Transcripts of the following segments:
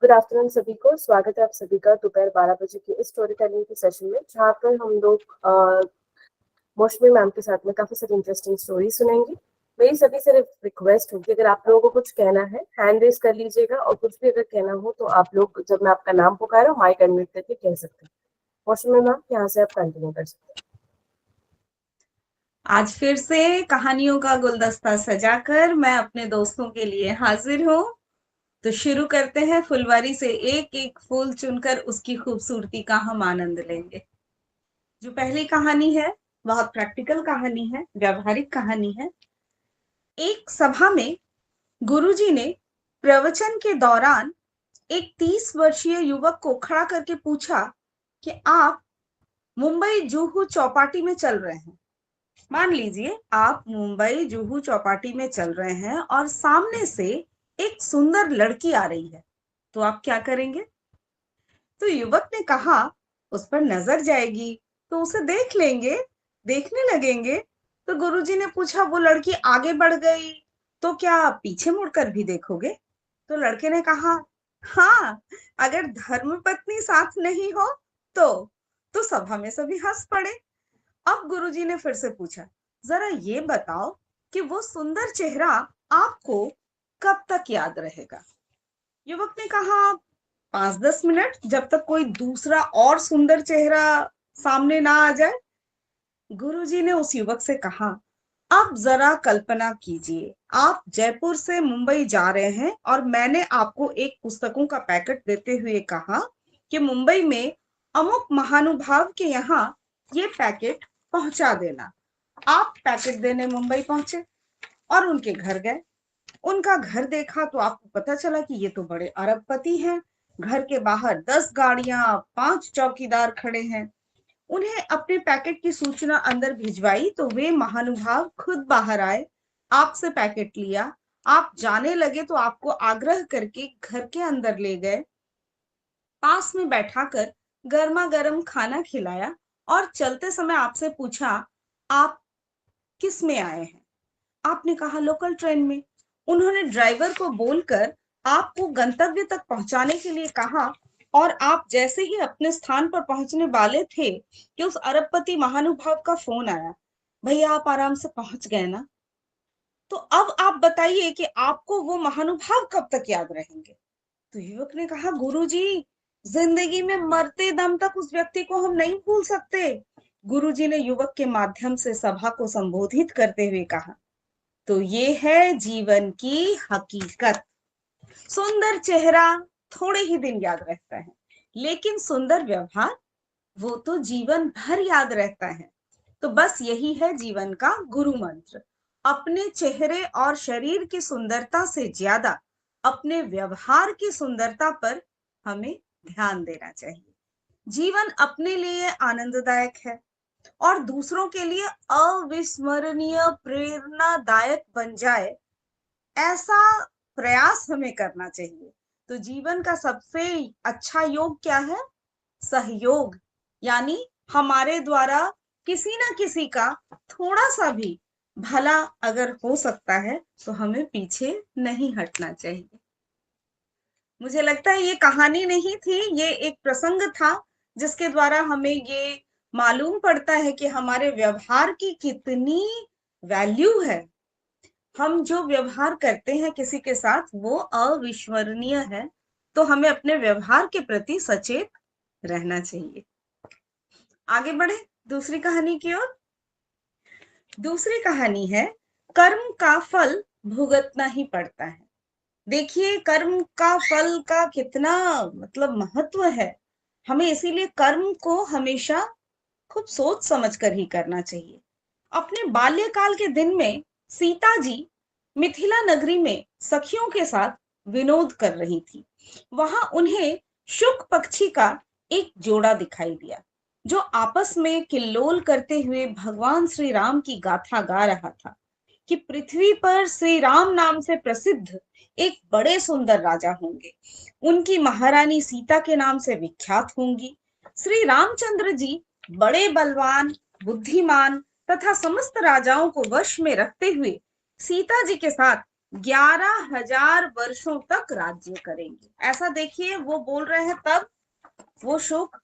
Good afternoon सभी को। स्वागत है आप सभी का दोपहर 12 बजे की इस स्टोरी टेलिंग की सेशन में, जहाँ पर हम लोग मौसमी मैम के साथ में काफी सारी इंटरेस्टिंग स्टोरी सुनेंगे। मेरी सभी से रिक्वेस्ट होगी, अगर आप लोगों को कुछ कहना है हैंड रेज कर लीजिएगा, और कुछ भी अगर कहना हो तो आप लोग जब मैं आपका नाम पुकारा माइक अनम्यूट करके कह सकते हैं। मौसमी मैम, यहाँ से आप कंटिन्यू कर सकते हैं। आज फिर से कहानियों का गुलदस्ता सजाकर मैं अपने दोस्तों के लिए हाजिर हूँ। तो शुरू करते हैं। फुलवारी से एक एक फूल चुनकर उसकी खूबसूरती का हम आनंद लेंगे। जो पहली कहानी है बहुत प्रैक्टिकल कहानी है, व्यावहारिक कहानी है। एक सभा में गुरुजी ने प्रवचन के दौरान एक 30 वर्षीय युवक को खड़ा करके पूछा कि आप मुंबई जुहू चौपाटी में चल रहे हैं। मान लीजिए आप मुंबई जुहू चौपाटी में चल रहे हैं और सामने से एक सुंदर लड़की आ रही है, तो आप क्या करेंगे? तो युवक ने कहा, उस पर नजर जाएगी तो उसे देख लेंगे, देखने लगेंगे। तो गुरुजी ने पूछा, वो लड़की आगे बढ़ गई तो क्या आप पीछे मुड़कर भी देखोगे? तो लड़के ने कहा, हाँ, अगर धर्मपत्नी साथ नहीं हो तो सभा में सभी हंस पड़े। अब गुरुजी ने फिर से पूछा, जरा ये बताओ कि वो सुंदर चेहरा आपको कब तक याद रहेगा? युवक ने कहा, 5-10 मिनट, जब तक कोई दूसरा और सुंदर चेहरा सामने ना आ जाए। गुरुजी ने उस युवक से कहा, अब जरा कल्पना कीजिए, आप जयपुर से मुंबई जा रहे हैं और मैंने आपको एक पुस्तकों का पैकेट देते हुए कहा कि मुंबई में अमुक महानुभाव के यहाँ ये पैकेट पहुंचा देना। आप पैकेट देने मुंबई पहुंचे और उनके घर गए। उनका घर देखा तो आपको पता चला कि ये तो बड़े अरबपति हैं। घर के बाहर 10 गाड़ियां, 5 चौकीदार खड़े हैं। उन्हें अपने पैकेट की सूचना अंदर भिजवाई तो वे महानुभाव खुद बाहर आए, आपसे पैकेट लिया। आप जाने लगे तो आपको आग्रह करके घर के अंदर ले गए, पास में बैठाकर गर्मा गर्म खाना खिलाया और चलते समय आपसे पूछा, आप किस में आए हैं? आपने कहा, लोकल ट्रेन में। उन्होंने ड्राइवर को बोलकर आपको गंतव्य तक पहुंचाने के लिए कहा और आप जैसे ही अपने स्थान पर पहुंचने वाले थे कि उस अरबपति महानुभाव का फोन आया, भैया आप आराम से पहुंच गए ना? तो अब आप बताइए कि आपको वो महानुभाव कब तक याद रहेंगे? तो युवक ने कहा, गुरुजी, जिंदगी में मरते दम तक उस व्यक्ति को हम नहीं भूल सकते। गुरुजी ने युवक के माध्यम से सभा को संबोधित करते हुए कहा, तो ये है जीवन की हकीकत। सुंदर चेहरा थोड़े ही दिन याद रहता है, लेकिन सुंदर व्यवहार वो तो जीवन भर याद रहता है। तो बस यही है जीवन का गुरु मंत्र। अपने चेहरे और शरीर की सुंदरता से ज्यादा अपने व्यवहार की सुंदरता पर हमें ध्यान देना चाहिए। जीवन अपने लिए आनंददायक है और दूसरों के लिए अविस्मरणीय प्रेरणादायक बन जाए, ऐसा प्रयास हमें करना चाहिए। तो जीवन का सबसे अच्छा योग क्या है? सहयोग। यानी हमारे द्वारा किसी ना किसी का थोड़ा सा भी भला अगर हो सकता है तो हमें पीछे नहीं हटना चाहिए। मुझे लगता है ये कहानी नहीं थी, ये एक प्रसंग था जिसके द्वारा हमें ये मालूम पड़ता है कि हमारे व्यवहार की कितनी वैल्यू है। हम जो व्यवहार करते हैं किसी के साथ वो अविस्मरणीय है, तो हमें अपने व्यवहार के प्रति सचेत रहना चाहिए। आगे बढ़े दूसरी कहानी की ओर। दूसरी कहानी है, कर्म का फल भुगतना ही पड़ता है। देखिए, कर्म का फल का कितना मतलब महत्व है। हमें इसीलिए कर्म को हमेशा खूब सोच समझ कर ही करना चाहिए। अपने बाल्यकाल के दिन में सीता जी मिथिला नगरी में सखियों के साथ विनोद कर रही थी। वहां उन्हें शुक पक्षी का एक जोड़ा दिखाई दिया, जो आपस में किल्लोल करते हुए भगवान श्री राम की गाथा गा रहा था कि पृथ्वी पर श्री राम नाम से प्रसिद्ध एक बड़े सुंदर राजा होंगे, उनकी महारानी सीता के नाम से विख्यात होंगी। श्री रामचंद्र जी बड़े बलवान, बुद्धिमान तथा समस्त राजाओं को वश में रखते हुए सीता जी के साथ 11,000 वर्षों तक राज्य करेंगे। ऐसा देखिए, वो बोल रहे हैं तब वो शुक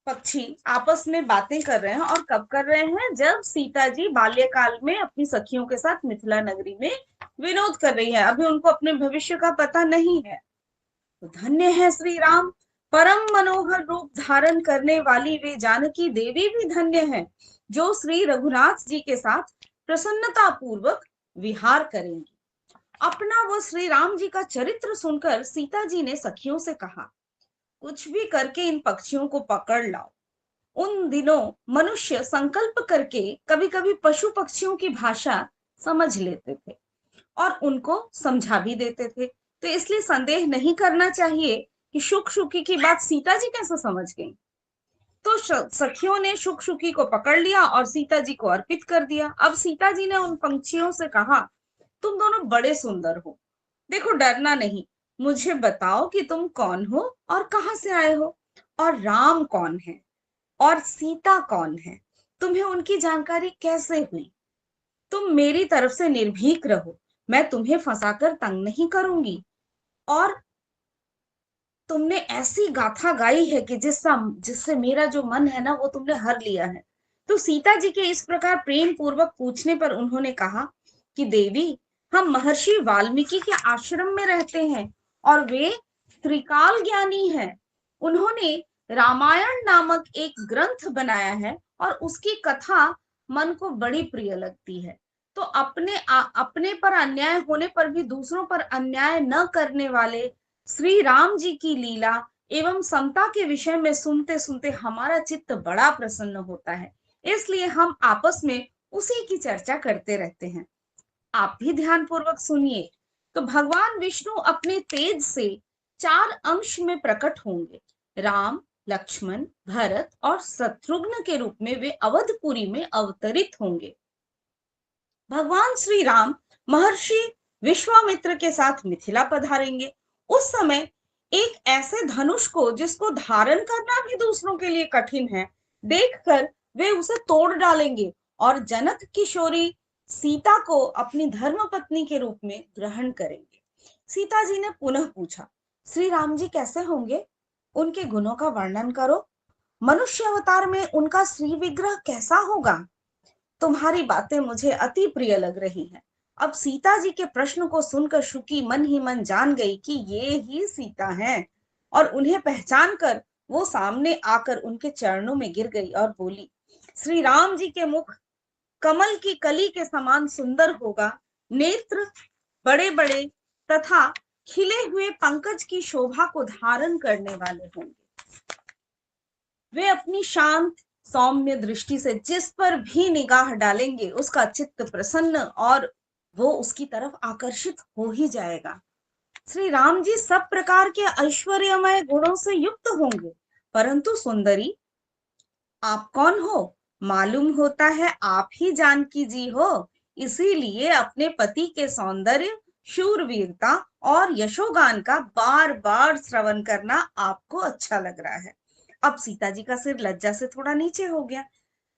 पक्षी आपस में बातें कर रहे हैं। और कब कर रहे हैं? जब सीता जी बाल्यकाल में अपनी सखियों के साथ मिथिला नगरी में विनोद कर रही है। अभी उनको अपने भविष्य का पता नहीं है। तो धन्य है श्री राम, परम मनोहर रूप धारण करने वाली वे जानकी देवी भी धन्य है, जो श्री रघुनाथ जी के साथ प्रसन्नता पूर्वक विहार करेंगी। अपना वो श्री राम जी का चरित्र सुनकर सीता जी ने सखियों से कहा, कुछ भी करके इन पक्षियों को पकड़ लाओ। उन दिनों मनुष्य संकल्प करके कभी कभी पशु पक्षियों की भाषा समझ लेते थे और उनको समझा भी देते थे। तो इसलिए संदेह नहीं करना चाहिए कि शुक शुकी की बात सीता जी कैसे समझ गई। तो सखियों ने शुक शुकी को पकड़ लिया और सीता जी को अर्पित कर दिया। अब सीता जी ने उन पंछियों से कहा, तुम दोनों बड़े सुंदर हो, देखो डरना नहीं। मुझे बताओ कि तुम कौन हो और कहां से आए हो, और राम कौन है और सीता कौन है, तुम्हें उनकी जानकारी कैसे हुई। तुम मेरी तरफ से निर्भीक रहो, मैं तुम्हें फंसाकर तंग नहीं करूंगी। और तुमने ऐसी गाथा गाई है कि जिससे मेरा जो मन है ना, वो तुमने हर लिया है। तो सीता जी के इस प्रकार प्रेम पूर्वक पूछने पर उन्होंने कहा कि देवी, हम महर्षि वाल्मीकि के आश्रम में रहते हैं और वे त्रिकाल ज्ञानी हैं। उन्होंने रामायण नामक एक ग्रंथ बनाया है और उसकी कथा मन को बड़ी प्रिय लगती है। तो अपने पर अन्याय होने पर भी दूसरों पर अन्याय न करने वाले श्री राम जी की लीला एवं समता के विषय में सुनते सुनते हमारा चित्त बड़ा प्रसन्न होता है। इसलिए हम आपस में उसी की चर्चा करते रहते हैं। आप भी ध्यान पूर्वक सुनिए। तो भगवान विष्णु अपने तेज से 4 अंश में प्रकट होंगे। राम, लक्ष्मण, भरत और शत्रुघ्न के रूप में वे अवधपुरी में अवतरित होंगे। भगवान श्री राम महर्षि विश्वामित्र के साथ मिथिला पधारेंगे। उस समय एक ऐसे धनुष को, जिसको धारण करना भी दूसरों के लिए कठिन है, देखकर वे उसे तोड़ डालेंगे और जनक किशोरी सीता को अपनी धर्म पत्नी के रूप में ग्रहण करेंगे। सीता जी ने पुनः पूछा, श्री राम जी कैसे होंगे? उनके गुणों का वर्णन करो। मनुष्य अवतार में उनका श्री विग्रह कैसा होगा? तुम्हारी बातें मुझे अति प्रिय लग रही हैं। अब सीता जी के प्रश्न को सुनकर शुकी मन ही मन जान गई कि ये ही सीता हैं, और उन्हें पहचान कर वो सामने आकर उनके चरणों में गिर गई और बोली, श्री राम जी के मुख कमल की कली के समान सुंदर होगा, नेत्र बड़े बड़े तथा खिले हुए पंकज की शोभा को धारण करने वाले होंगे। वे अपनी शांत सौम्य दृष्टि से जिस पर भी निगाह डालेंगे उसका चित्त प्रसन्न और वो उसकी तरफ आकर्षित हो ही जाएगा। श्री राम जी सब प्रकार के ऐश्वर्यमय गुणों से युक्त होंगे, परंतु सुंदरी आप कौन हो? मालूम होता है आप ही जानकी जी हो, इसीलिए अपने पति के सौंदर्य, शूरवीरता और यशोगान का बार बार श्रवण करना आपको अच्छा लग रहा है। अब सीता जी का सिर लज्जा से थोड़ा नीचे हो गया।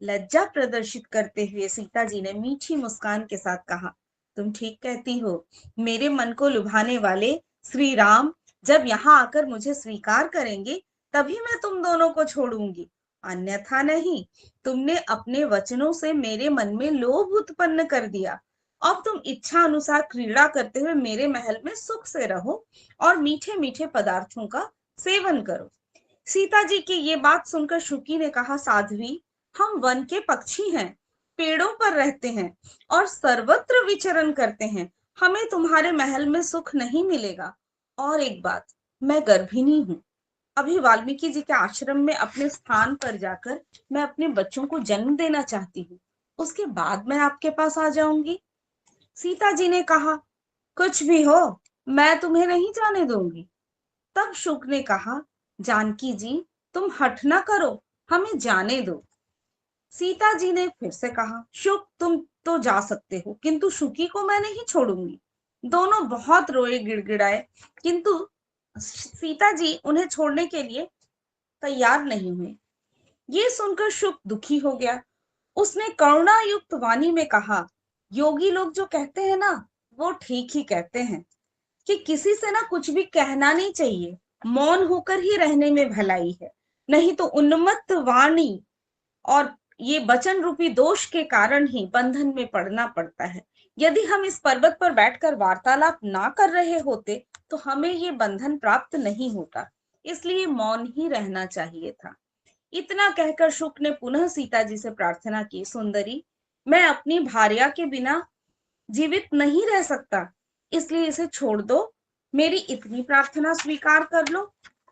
लज्जा प्रदर्शित करते हुए सीता जी ने मीठी मुस्कान के साथ कहा, तुम ठीक कहती हो। मेरे मन को लुभाने वाले श्री राम जब यहाँ आकर मुझे स्वीकार करेंगे, तभी मैं तुम दोनों को छोड़ूंगी, अन्यथा नहीं। तुमने अपने वचनों से मेरे मन में लोभ उत्पन्न कर दिया। अब तुम इच्छा अनुसार क्रीड़ा करते हुए मेरे महल में सुख से रहो और मीठे मीठे पदार्थों का सेवन करो। सीता जी की ये बात सुनकर शुकी ने कहा, साध्वी, हम वन के पक्षी हैं, पेड़ों पर रहते हैं और सर्वत्र विचरण करते हैं। हमें तुम्हारे महल में सुख नहीं मिलेगा। और एक बात, मैं गर्भिणी हूँ। अभी वाल्मीकि जी के आश्रम में अपने स्थान पर जाकर मैं अपने बच्चों को जन्म देना चाहती हूँ। उसके बाद मैं आपके पास आ जाऊंगी। सीता जी ने कहा, कुछ भी हो, मैं तुम्हें नहीं जाने दूंगी। तब शुक ने कहा, जानकी जी, तुम हठ ना करो, हमें जाने दो। सीता जी ने फिर से कहा, शुक, तुम तो जा सकते हो, किंतु शुकी को मैं नहीं छोड़ूंगी। दोनों बहुत रोए गिड़गिड़ाए, किंतु सीता जी उन्हें छोड़ने के लिए तैयार नहीं हुए। ये सुनकर शुक दुखी हो गया। उसने करुणा युक्त वाणी में कहा, योगी लोग जो कहते हैं ना, वो ठीक ही कहते हैं कि किसी से ना कुछ भी कहना नहीं चाहिए, मौन होकर ही रहने में भलाई है, नहीं तो उन्मत्त वाणी और ये वचन रूपी दोष के कारण ही बंधन में पड़ना पड़ता है। यदि हम इस पर्वत पर बैठकर वार्तालाप ना कर रहे होते तो हमें ये बंधन प्राप्त नहीं होता, इसलिए मौन ही रहना चाहिए था। इतना कहकर शुक ने पुनः सीता जी से प्रार्थना की, सुंदरी, मैं अपनी भार्या के बिना जीवित नहीं रह सकता, इसलिए इसे छोड़ दो, मेरी इतनी प्रार्थना स्वीकार कर लो।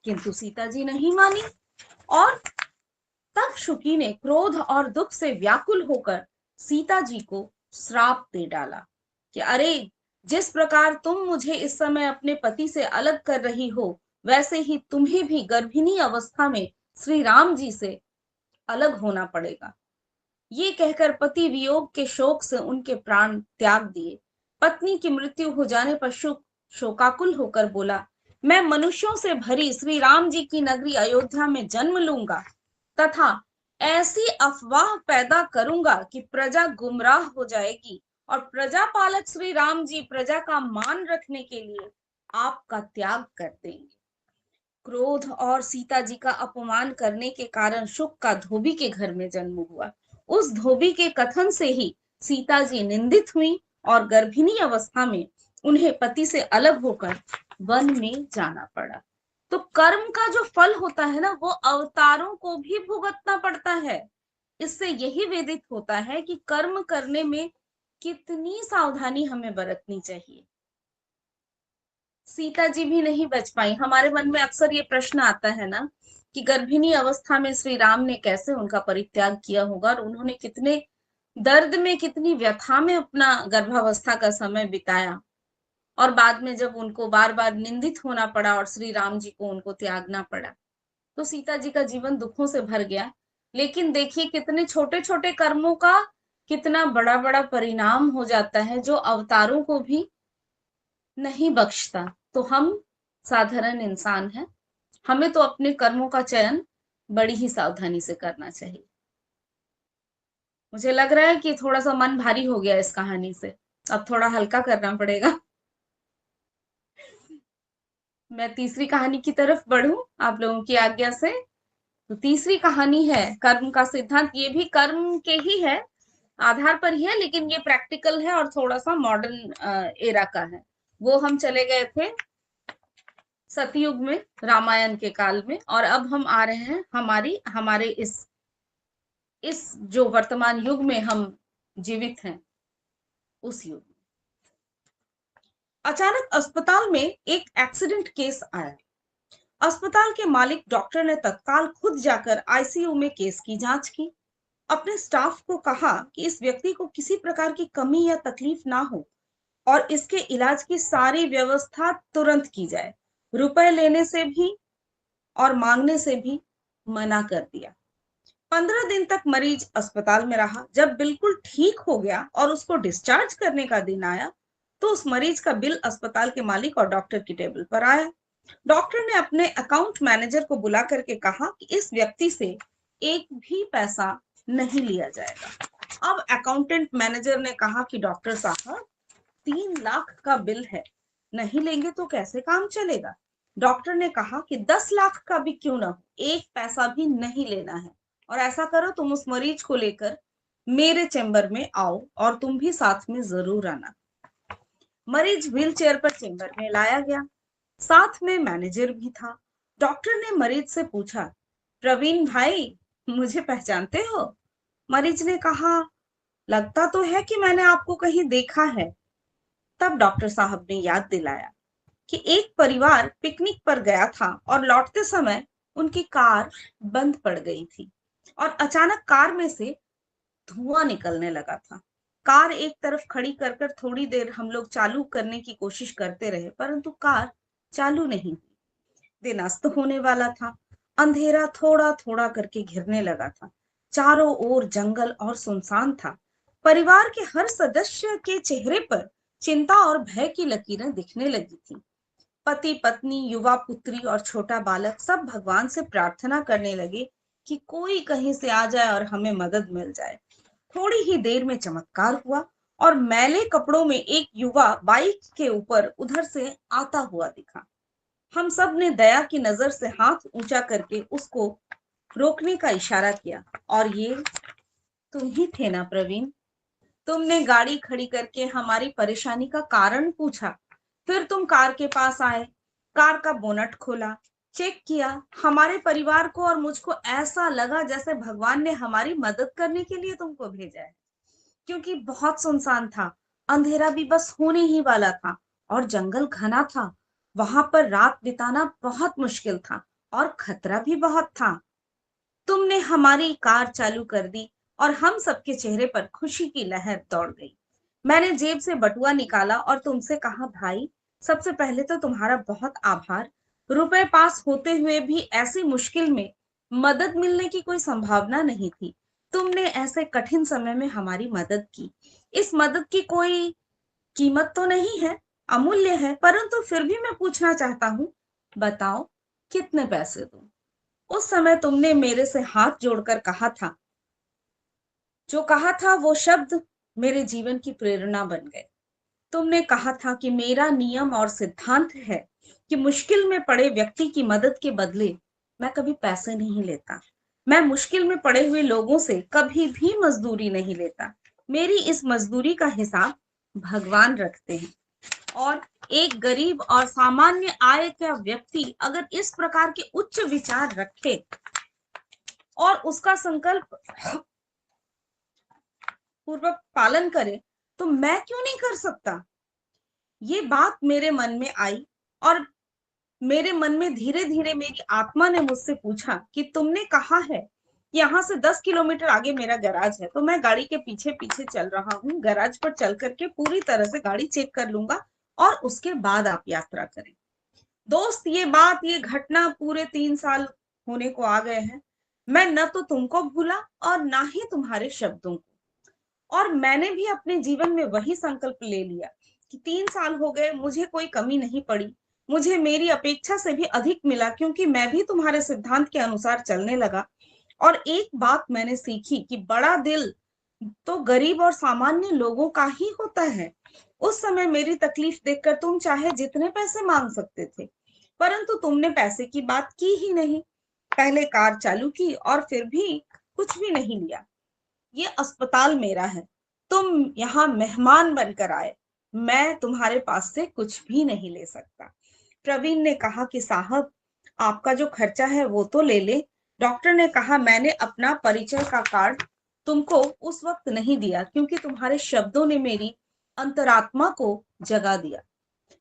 किंतु सीता जी नहीं मानी और तब शुकी ने क्रोध और दुख से व्याकुल होकर सीता जी को श्राप दे डाला कि अरे, जिस प्रकार तुम मुझे इस समय अपने पति से अलग कर रही हो, वैसे ही तुम्हें भी गर्भिणी अवस्था में श्री राम जी से अलग होना पड़ेगा। ये कहकर पति वियोग के शोक से उनके प्राण त्याग दिए। पत्नी की मृत्यु हो जाने पर शुक शोकाकुल होकर बोला, मैं मनुष्यों से भरी श्री राम जी की नगरी अयोध्या में जन्म लूंगा तथा ऐसी अफवाह पैदा करूंगा कि प्रजा गुमराह हो जाएगी और प्रजा पालक श्री राम जी प्रजा का मान रखने के लिए आपका त्याग कर देंगे। क्रोध और सीता जी का अपमान करने के कारण शुक का धोबी के घर में जन्म हुआ। उस धोबी के कथन से ही सीता जी निंदित हुई और गर्भिणी अवस्था में उन्हें पति से अलग होकर वन में जाना पड़ा। तो कर्म का जो फल होता है ना, वो अवतारों को भी भुगतना पड़ता है। इससे यही वेदित होता है कि कर्म करने में कितनी सावधानी हमें बरतनी चाहिए। सीता जी भी नहीं बच पाई। हमारे मन में अक्सर ये प्रश्न आता है ना कि गर्भिणी अवस्था में श्री राम ने कैसे उनका परित्याग किया होगा और उन्होंने कितने दर्द में, कितनी व्यथा में अपना गर्भावस्था का समय बिताया, और बाद में जब उनको बार बार निंदित होना पड़ा और श्री राम जी को उनको त्यागना पड़ा, तो सीता जी का जीवन दुखों से भर गया। लेकिन देखिए कितने छोटे छोटे कर्मों का कितना बड़ा बड़ा परिणाम हो जाता है, जो अवतारों को भी नहीं बख्शता। तो हम साधारण इंसान हैं, हमें तो अपने कर्मों का चयन बड़ी ही सावधानी से करना चाहिए। मुझे लग रहा है कि थोड़ा सा मन भारी हो गया इस कहानी से, अब थोड़ा हल्का करना पड़ेगा। मैं तीसरी कहानी की तरफ बढ़ूं आप लोगों की आज्ञा से। तो तीसरी कहानी है कर्म का सिद्धांत। ये भी कर्म के ही है, आधार पर ही है, लेकिन ये प्रैक्टिकल है और थोड़ा सा मॉडर्न एरा का है। वो हम चले गए थे सतयुग में, रामायण के काल में, और अब हम आ रहे हैं हमारे इस जो वर्तमान युग में हम जीवित हैं, उस युग में। अचानक अस्पताल में एक एक्सीडेंट केस आया। अस्पताल के मालिक डॉक्टर ने तत्काल खुद जाकर आईसीयू में केस की जांच की। अपने स्टाफ को कहा कि इस व्यक्ति को किसी प्रकार की कमी या तकलीफ ना हो और इसके इलाज की सारी व्यवस्था तुरंत की जाए। रुपए लेने से भी और मांगने से भी मना कर दिया। 15 दिन तक मरीज अस्पताल में रहा। जब बिल्कुल ठीक हो गया और उसको डिस्चार्ज करने का दिन आया, तो उस मरीज का बिल अस्पताल के मालिक और डॉक्टर की टेबल पर आया। डॉक्टर ने अपने अकाउंट मैनेजर को बुला करके कहा कि इस व्यक्ति से एक भी पैसा नहीं लिया जाएगा। अब अकाउंटेंट मैनेजर ने कहा कि डॉक्टर साहब, 3 लाख का बिल है, नहीं लेंगे तो कैसे काम चलेगा। डॉक्टर ने कहा कि 10 लाख का भी क्यों ना हो, एक पैसा भी नहीं लेना है। और ऐसा करो, तुम उस मरीज को लेकर मेरे चेंबर में आओ और तुम भी साथ में जरूर आना। मरीज व्हील चेयर पर चेंबर में लाया गया, साथ में मैनेजर भी था। डॉक्टर ने मरीज से पूछा, प्रवीण भाई, मुझे पहचानते हो? मरीज ने कहा, लगता तो है कि मैंने आपको कहीं देखा है। तब डॉक्टर साहब ने याद दिलाया कि एक परिवार पिकनिक पर गया था और लौटते समय उनकी कार बंद पड़ गई थी और अचानक कार में से धुआं निकलने लगा था। कार एक तरफ खड़ी कर कर थोड़ी देर हम लोग चालू करने की कोशिश करते रहे, परंतु कार चालू नहीं हुई। दिन अस्त होने वाला था। अंधेरा थोड़ा थोड़ा करके घिरने लगा था। चारों ओर जंगल और सुनसान था। परिवार के हर सदस्य के चेहरे पर चिंता और भय की लकीरें दिखने लगी थी। पति, पत्नी, युवा पुत्री और छोटा बालक सब भगवान से प्रार्थना करने लगे कि कोई कहीं से आ जाए और हमें मदद मिल जाए। थोड़ी ही देर में चमत्कार हुआ और मैले कपड़ों में एक युवा बाइक के ऊपर उधर से आता हुआ दिखा। हम सब ने दया की नजर से हाथ ऊंचा करके उसको रोकने का इशारा किया। और ये तुम ही थे ना प्रवीण? तुमने गाड़ी खड़ी करके हमारी परेशानी का कारण पूछा, फिर तुम कार के पास आए, कार का बोनट खोला, चेक किया। हमारे परिवार को और मुझको ऐसा लगा जैसे भगवान ने हमारी मदद करने के लिए तुमको भेजा है, क्योंकि बहुत सुनसान था, अंधेरा भी बस होने ही वाला था और जंगल घना था। वहां पर रात बिताना बहुत मुश्किल था और खतरा भी बहुत था। तुमने हमारी कार चालू कर दी और हम सबके चेहरे पर खुशी की लहर दौड़ गई। मैंने जेब से बटुआ निकाला और तुमसे कहा, भाई, सबसे पहले तो तुम्हारा बहुत आभार। रुपए पास होते हुए भी ऐसी मुश्किल में मदद मिलने की कोई संभावना नहीं थी। तुमने ऐसे कठिन समय में हमारी मदद की। इस मदद की कोई कीमत तो नहीं है, अमूल्य है, परंतु फिर भी मैं पूछना चाहता हूँ, बताओ कितने पैसे दूं? उस समय तुमने मेरे से हाथ जोड़कर कहा था, जो कहा था वो शब्द मेरे जीवन की प्रेरणा बन गए। तुमने कहा था कि मेरा नियम और सिद्धांत है कि मुश्किल में पड़े व्यक्ति की मदद के बदले मैं कभी पैसे नहीं लेता। मैं मुश्किल में पड़े हुए लोगों से कभी भी मजदूरी नहीं लेता। मेरी इस मजदूरी का हिसाब भगवान रखते हैं। और एक गरीब और सामान्य आय का व्यक्ति अगर इस प्रकार के उच्च विचार रखे और उसका संकल्प पूर्वक पालन करे, तो मैं क्यों नहीं कर सकता? ये बात मेरे मन में आई और मेरे मन में धीरे धीरे मेरी आत्मा ने मुझसे पूछा कि तुमने कहा है यहाँ से 10 किलोमीटर आगे मेरा गैराज है, तो मैं गाड़ी के पीछे पीछे चल रहा हूँ। गैराज पर चल करके पूरी तरह से गाड़ी चेक कर लूंगा और उसके बाद आप यात्रा करें। दोस्त, ये घटना पूरे 3 साल होने को आ गए हैं। मैं न तो तुमको भूला और ना ही तुम्हारे शब्दों को। और मैंने भी अपने जीवन में वही संकल्प ले लिया कि 3 साल हो गए, मुझे कोई कमी नहीं पड़ी। मुझे मेरी अपेक्षा से भी अधिक मिला, क्योंकि मैं भी तुम्हारे सिद्धांत के अनुसार चलने लगा। और एक बात मैंने सीखी कि बड़ा दिल तो गरीब और सामान्य लोगों का ही होता है। उस समय मेरी तकलीफ देखकर तुम चाहे जितने पैसे मांग सकते थे, परंतु तुमने पैसे की बात की ही नहीं। पहले कार चालू की और फिर भी कुछ भी नहीं लिया। ये अस्पताल मेरा है, तुम यहाँ मेहमान बनकर आए, मैं तुम्हारे पास से कुछ भी नहीं ले सकता। प्रवीण ने कहा कि साहब, आपका जो खर्चा है वो तो ले ले। डॉक्टर ने कहा, मैंने अपना परिचय का कार्ड तुमको उस वक्त नहीं दिया क्योंकि तुम्हारे शब्दों ने मेरी अंतरात्मा को जगा दिया।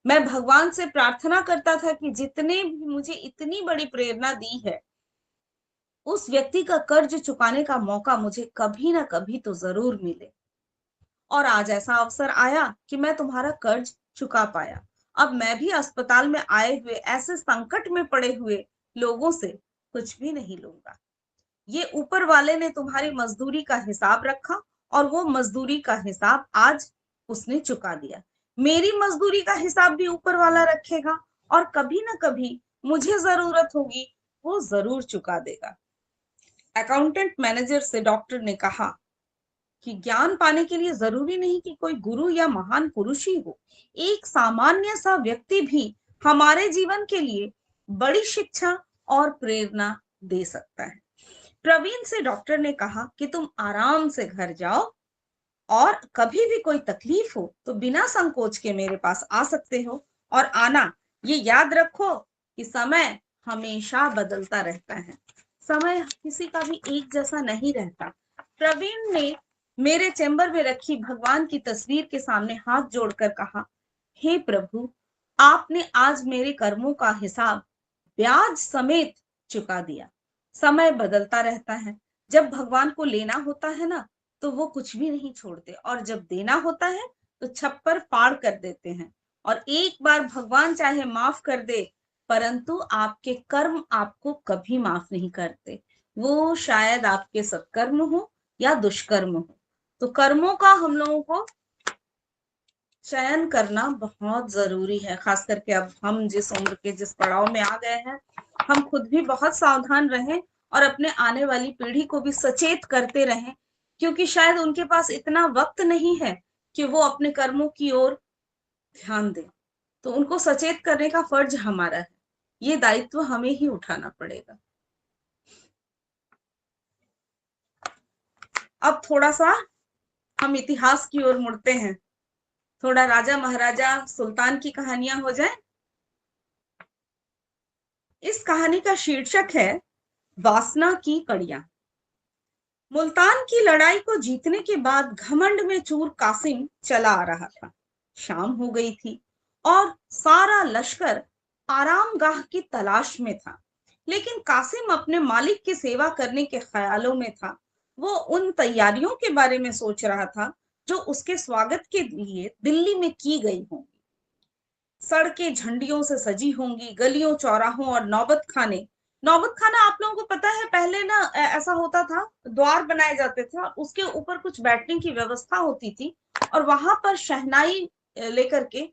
मैं भगवान से प्रार्थना करता था कि जितने भी मुझे इतनी बड़ी प्रेरणा दी है, उस व्यक्ति का कर्ज चुकाने का मौका मुझे कभी ना कभी तो जरूर मिले। और आज ऐसा अवसर आया कि मैं तुम्हारा कर्ज चुका पाया। अब मैं भी अस्पताल में आए हुए ऐसे संकट में पड़े हुए लोगों से कुछ भी नहीं लूंगा। ये ऊपर वाले ने तुम्हारी मजदूरी का हिसाब रखा और वो मजदूरी का हिसाब आज उसने चुका दिया। मेरी मजदूरी का हिसाब भी ऊपर वाला रखेगा और कभी ना कभी मुझे जरूरत होगी, वो जरूर चुका देगा। अकाउंटेंट मैनेजर से डॉक्टर ने कहा कि ज्ञान पाने के लिए जरूरी नहीं कि कोई गुरु या महान पुरुष ही हो। एक सामान्य सा व्यक्ति भी हमारे जीवन के लिए बड़ी शिक्षा और प्रेरणा दे सकता है। प्रवीण से डॉक्टर ने कहा कि तुम आराम से घर जाओ और कभी भी कोई तकलीफ हो तो बिना संकोच के मेरे पास आ सकते हो। और आना, ये याद रखो कि समय हमेशा बदलता रहता है, समय किसी का भी एक जैसा नहीं रहता। प्रवीण ने मेरे चैम्बर में रखी भगवान की तस्वीर के सामने हाथ जोड़कर कहा, हे प्रभु, आपने आज मेरे कर्मों का हिसाब ब्याज समेत चुका दिया। समय बदलता रहता है। जब भगवान को लेना होता है ना, तो वो कुछ भी नहीं छोड़ते, और जब देना होता है तो छप्पर फाड़ कर देते हैं। और एक बार भगवान चाहे माफ कर दे, परंतु आपके कर्म आपको कभी माफ नहीं करते। वो शायद आपके सत्कर्म हो या दुष्कर्म हो। तो कर्मों का हम लोगों को चयन करना बहुत जरूरी है। खास करके अब हम जिस उम्र के जिस पड़ाव में आ गए हैं, हम खुद भी बहुत सावधान रहें और अपने आने वाली पीढ़ी को भी सचेत करते रहें, क्योंकि शायद उनके पास इतना वक्त नहीं है कि वो अपने कर्मों की ओर ध्यान दें। तो उनको सचेत करने का फर्ज हमारा है, ये दायित्व हमें ही उठाना पड़ेगा। अब थोड़ा सा हम इतिहास की ओर मुड़ते हैं, थोड़ा राजा महाराजा सुल्तान की कहानियां हो जाए। इस कहानी का शीर्षक है वासना की कड़ियां। मुल्तान की लड़ाई को जीतने के बाद घमंड में चूर कासिम चला आ रहा था। शाम हो गई थी और सारा लश्कर आरामगाह की तलाश में था, लेकिन कासिम अपने मालिक की सेवा करने के ख्यालों में था। वो उन तैयारियों के बारे में सोच रहा था जो उसके स्वागत के लिए दिल्ली में की गई होंगी। सड़कें झंडियों से सजी होंगी, गलियों चौराहों और नौबत खाना आप लोगों को पता है, पहले ना ऐसा होता था, द्वार बनाए जाते थे और उसके ऊपर कुछ बैठने की व्यवस्था होती थी और वहां पर शहनाई लेकर के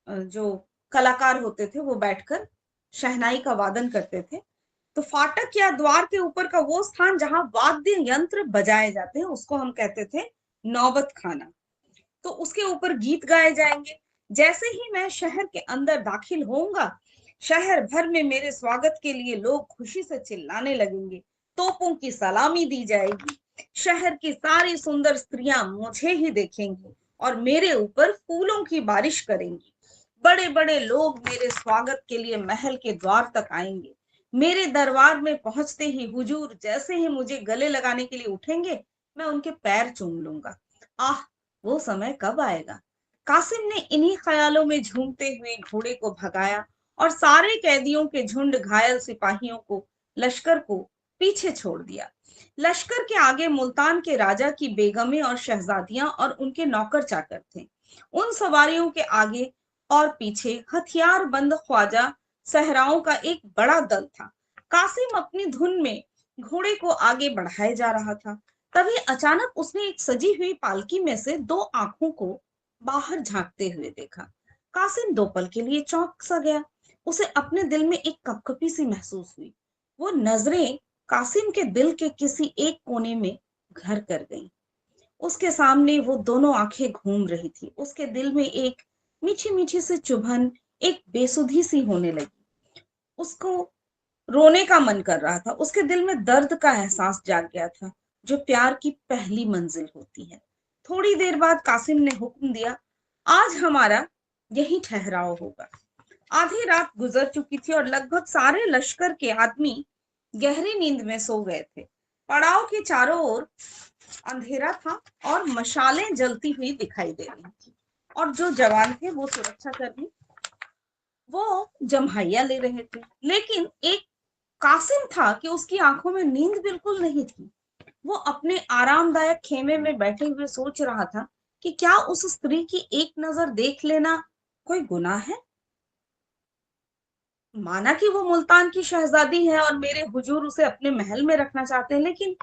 जो कलाकार होते थे वो बैठकर शहनाई का वादन करते थे। तो फाटक या द्वार के ऊपर का वो स्थान जहां वाद्य यंत्र बजाए जाते हैं उसको हम कहते थे नौबत खाना। तो उसके ऊपर गीत गाए जाएंगे। जैसे ही मैं शहर के अंदर दाखिल होऊंगा, शहर भर में मेरे स्वागत के लिए लोग खुशी से चिल्लाने लगेंगे, तोपों की सलामी दी जाएगी, शहर की सारी सुंदर स्त्रियां मुझे ही देखेंगी और मेरे ऊपर फूलों की बारिश करेंगी। बड़े बड़े लोग मेरे स्वागत के लिए महल के द्वार तक आएंगे। मेरे दरबार में पहुंचते ही हुजूर जैसे ही मुझे गले लगाने के लिए उठेंगे, मैं उनके पैर चूम लूंगा। आह, वो समय कब आएगा। कासिम ने इन्हीं ख्यालों में झूमते हुए घोड़े को भगाया और सारे कैदियों के झुंड घायल सिपाहियों को, लश्कर को पीछे छोड़ दिया। लश्कर के आगे मुल्तान के राजा की बेगमें और शहजादियां और उनके नौकर चाकर थे। उन सवारियों के आगे और पीछे हथियार बंद ख्वाजा सहराओं का एक बड़ा दल था। कासिम अपनी धुन में घोड़े को आगे बढ़ाए जा रहा था। तभी अचानक उसने एक सजी हुई पालकी में से दो आंखों को बाहर झांकते हुए देखा। कासिम दो पल के लिए चौंक सा गया। उसे अपने दिल में एक कपकपी सी महसूस हुई। वो नजरें कासिम के दिल के किसी एक कोने में घर कर गईं। उसके सामने वो दोनों आंखें घूम रही थी। उसके दिल में एक मीठी मीठी सी चुभन, एक बेसुधी सी होने लगी। उसको रोने का मन कर रहा था। उसके दिल में दर्द का एहसास जाग गया था, जो प्यार की पहली मंजिल होती है। थोड़ी देर बाद कासिम ने हुक्म दिया, आज हमारा यही ठहराव होगा। आधी रात गुजर चुकी थी और लगभग सारे लश्कर के आदमी गहरी नींद में सो गए थे। पड़ाव के चारों ओर अंधेरा था और मशालें जलती हुई दिखाई दे रही थी और जो जवान थे वो सुरक्षा कर्मी वो जम्हाइया ले रहे थे। लेकिन एक कासिम था कि उसकी आंखों में नींद बिल्कुल नहीं थी। वो अपने आरामदायक खेमे में बैठे हुए सोच रहा था कि क्या उस स्त्री की एक नजर देख लेना कोई गुनाह है। माना कि वो मुल्तान की शहजादी है और मेरे हुजूर उसे अपने महल में रखना चाहते हैं, लेकिन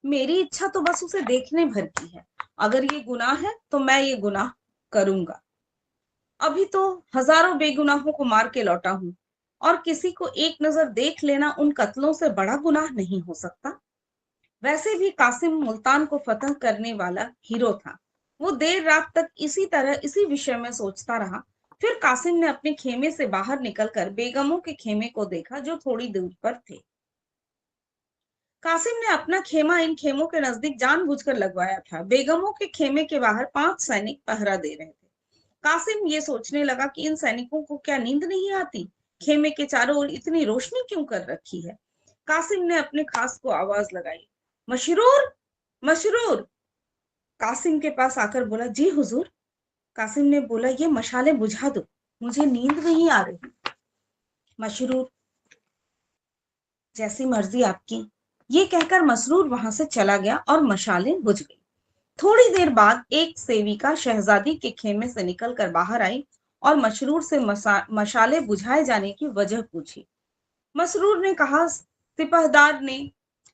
मेरी इच्छा तो बस उसे देखने भर की है। अगर ये गुनाह है तो मैं ये गुनाह करूंगा। अभी तो हजारों बेगुनाहों को मार के लौटा हूं और किसी को एक नजर देख लेना उन कत्लों से बड़ा गुनाह नहीं हो सकता। वैसे भी कासिम मुल्तान को फतह करने वाला हीरो था। वो देर रात तक इसी तरह इसी विषय में सोचता रहा। फिर कासिम ने अपने खेमे से बाहर निकलकर बेगमों के खेमे को देखा जो थोड़ी दूर पर थे। कासिम ने अपना खेमा इन खेमों के नजदीक जानबूझकर लगवाया था। बेगमों के खेमे के बाहर 5 सैनिक पहरा दे रहे थे। कासिम ये सोचने लगा कि इन सैनिकों को क्या नींद नहीं आती, खेमे के चारों ओर इतनी रोशनी क्यों कर रखी है। कासिम ने अपने खास को आवाज लगाई, मशरूर, मशरूर। कासिम के पास आकर बोला, जी हुजूर। कासिम ने बोला, ये मशाले बुझा दो, मुझे नींद नहीं आ रही। मशरूर, जैसी मर्जी आपकी। ये कहकर मसरूर वहां से चला गया और मशालें बुझ गई। थोड़ी देर बाद एक सेविका शहजादी के खेमे से निकलकर बाहर आई और मशरूर से मशाले बुझाए जाने की वजह पूछी। मसरूर ने कहा, सिपहदार ने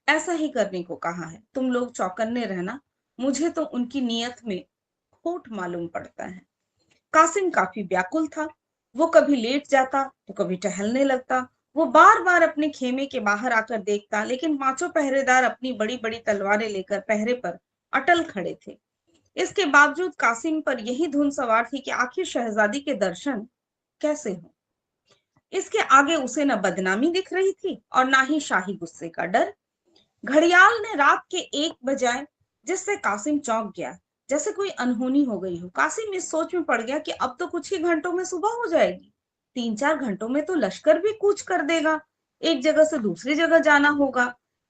ऐसा ही करने को कहा है, तुम लोग चौकन्ने रहना। मुझे तो उनकी नीयत में खोट मालूम पड़ता है। कासिम काफी व्याकुल था। वो कभी लेट जाता तो कभी टहलने लगता। वो बार बार अपने खेमे के बाहर आकर देखता, लेकिन पांचों पहरेदार अपनी बड़ी बड़ी तलवारें लेकर पहरे पर अटल खड़े थे। इसके बावजूद कासिम पर यही धुन सवार थी कि आखिर शहजादी के दर्शन कैसे हों। इसके आगे उसे न बदनामी दिख रही थी और ना ही शाही गुस्से का डर। घड़ियाल ने रात के 1 बजाए, जिससे कासिम चौंक गया, जैसे कोई अनहोनी हो गई हो। कासिम इस सोच में पड़ गया कि अब तो कुछ ही घंटों में सुबह हो जाएगी। 3-4 घंटों में तो लश्कर भी कूच कर देगा, एक जगह से दूसरी जगह जाना होगा।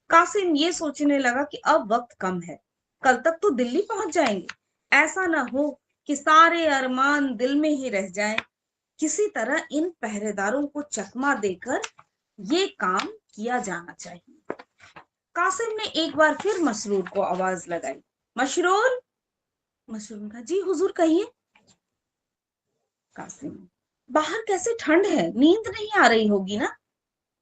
कासिम ये सोचने लगा कि अब वक्त कम है, कल तक तो दिल्ली पहुंच जाएंगे। ऐसा ना हो कि सारे अरमान दिल में ही रह जाएं। किसी तरह इन पहरेदारों को चकमा देकर ये काम किया जाना चाहिए। कासिम ने एक बार फिर मसरूर को आवाज लगाई। मशरूर। मशरूर ने कहा, जी हुजूर कहिए। कासिम, बाहर कैसे ठंड है, नींद नहीं आ रही होगी ना?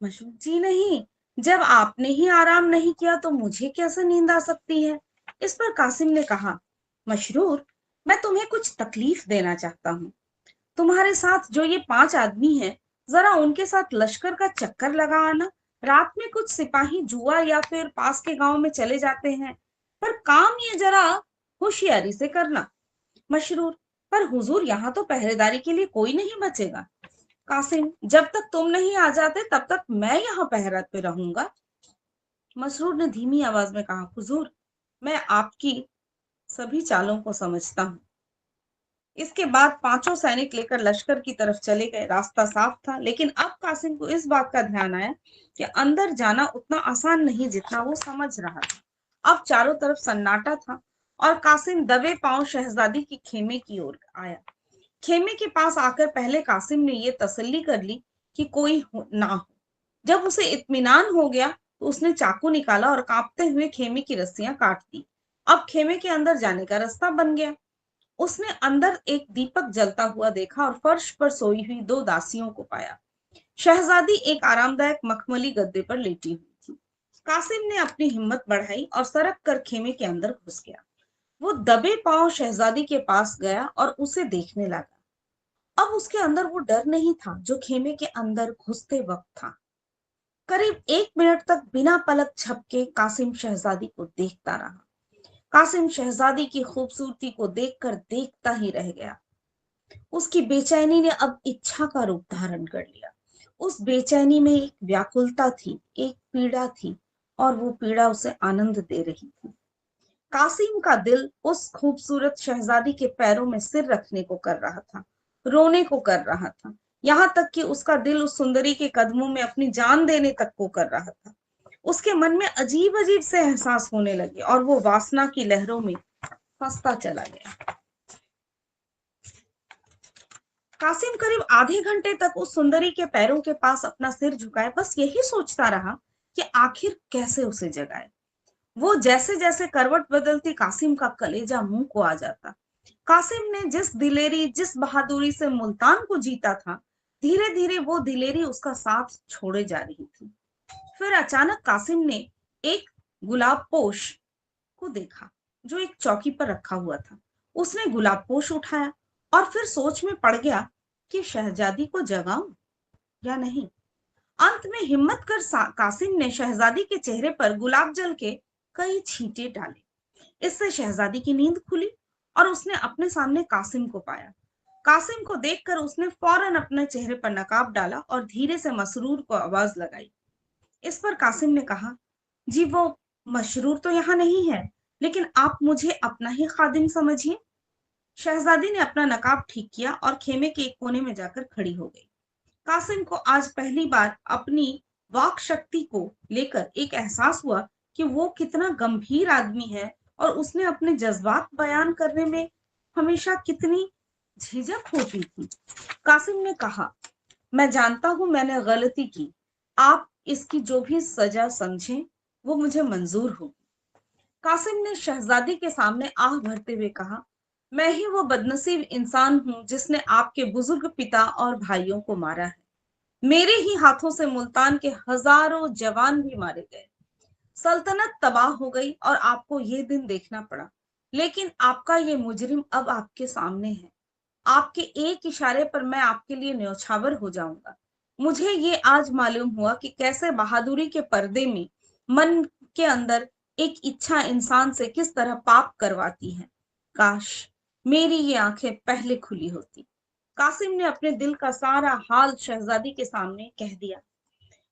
मशरूर, जी नहीं, जब आपने ही आराम नहीं किया तो मुझे कैसे नींद आ सकती है? इस पर कासिम ने कहा, मशरूर, मैं तुम्हें कुछ तकलीफ देना चाहता हूँ। तुम्हारे साथ जो ये 5 आदमी हैं, जरा उनके साथ लश्कर का चक्कर लगा आना। रात में कुछ सिपाही जुआ या फिर पास के गांव में चले जाते हैं, पर काम ये जरा होशियारी से करना। मशरूर, पर हुजूर, यहाँ तो पहरेदारी के लिए कोई नहीं बचेगा। कासिम, जब तक तुम नहीं आ जाते तब तक मैं यहाँ पहरा पे रहूंगा। मसरूर ने धीमी आवाज में कहा, हुजूर, मैं आपकी सभी चालों को समझता हूँ। इसके बाद 5 सैनिक लेकर लश्कर की तरफ चले गए। रास्ता साफ था, लेकिन अब कासिम को इस बात का ध्यान आया कि अंदर जाना उतना आसान नहीं जितना वो समझ रहा था। अब चारों तरफ सन्नाटा था और कासिम दबे पांव शहजादी की खेमे की ओर आया। खेमे के पास आकर पहले कासिम ने ये तसल्ली कर ली कि कोई ना हो। जब उसे इत्मीनान हो गया तो उसने चाकू निकाला और कांपते हुए खेमे की रस्सियां काट दी। अब खेमे के अंदर जाने का रास्ता बन गया। उसने अंदर एक दीपक जलता हुआ देखा और फर्श पर सोई हुई 2 दासियों को पाया। शहजादी एक आरामदायक मखमली गद्दे पर लेटी हुई थी। कासिम ने अपनी हिम्मत बढ़ाई और सरक कर खेमे के अंदर घुस गया। वो दबे पांव शहजादी के पास गया और उसे देखने लगा। अब उसके अंदर वो डर नहीं था जो खेमे के अंदर घुसते वक्त था। करीब 1 मिनट तक बिना पलक झपके कासिम शहजादी को देखता रहा। कासिम शहजादी की खूबसूरती को देखकर देखता ही रह गया। उसकी बेचैनी ने अब इच्छा का रूप धारण कर लिया। उस बेचैनी में एक व्याकुलता थी, एक पीड़ा थी, और वो पीड़ा उसे आनंद दे रही थी। कासिम का दिल उस खूबसूरत शहजादी के पैरों में सिर रखने को कर रहा था, रोने को कर रहा था, यहाँ तक कि उसका दिल उस सुंदरी के कदमों में अपनी जान देने तक को कर रहा था। उसके मन में अजीब अजीब से एहसास होने लगे और वो वासना की लहरों में फंसता चला गया। कासिम करीब आधे घंटे तक उस सुंदरी के पैरों के पास अपना सिर झुकाए बस यही सोचता रहा कि आखिर कैसे उसे जगाए। वो जैसे जैसे करवट बदलती, कासिम का कलेजा मुंह को आ जाता। कासिम ने जिस दिलेरी, जिस बहादुरी से मुल्तान को जीता था, धीरे धीरे वो दिलेरी उसका साथ छोड़े जा रही थी। फिर अचानक कासिम ने एक गुलाब पोश को देखा जो एक चौकी पर रखा हुआ था। उसने गुलाब पोश उठाया और फिर सोच में पड़ गया कि शहजादी को जगाऊं या नहीं। अंत में हिम्मत कर कासिम ने शहजादी के चेहरे पर गुलाब जल के कई छींटे डाले। इससे शहजादी की नींद खुली और उसने अपने सामने कासिम को पाया। कासिम को देखकर उसने फौरन अपने चेहरे पर नकाब डाला और धीरे से मसरूर को आवाज लगाई। इस पर कासिम ने कहा, जी वो मशरूर तो यहाँ नहीं है, लेकिन आप मुझे अपना ही खादिम समझिए। शहजादी ने अपना नकाब ठीक किया और खेमे के एक कोने में जाकर खड़ी हो गई। कासिम को आज पहली बार अपनी वाक शक्ति को लेकर एक एहसास हुआ कि वो कितना गंभीर आदमी है और उसने अपने जज्बात बयान करने में हमेशा कितनी झिझक होती थी। कासिम ने कहा, मैं जानता हूं मैंने गलती की। आप इसकी जो भी सजा समझें वो मुझे मंजूर होगी। कासिम ने शहजादी के सामने आह भरते हुए कहा, मैं ही वो बदनसीब इंसान हूं जिसने आपके बुजुर्ग पिता और भाइयों को मारा है। मेरे ही हाथों से मुल्तान के हजारों जवान भी मारे गए। सल्तनत तबाह हो गई और आपको ये दिन देखना पड़ा। लेकिन आपका ये मुजरिम अब आपके सामने है। आपके एक इशारे पर मैं आपके लिए न्यौछावर हो जाऊंगा। मुझे ये आज मालूम हुआ कि कैसे बहादुरी के पर्दे में मन के अंदर एक इच्छा इंसान से किस तरह पाप करवाती है। काश मेरी ये आंखें पहले खुली होती। कासिम ने अपने दिल का सारा हाल शहजादी के सामने कह दिया।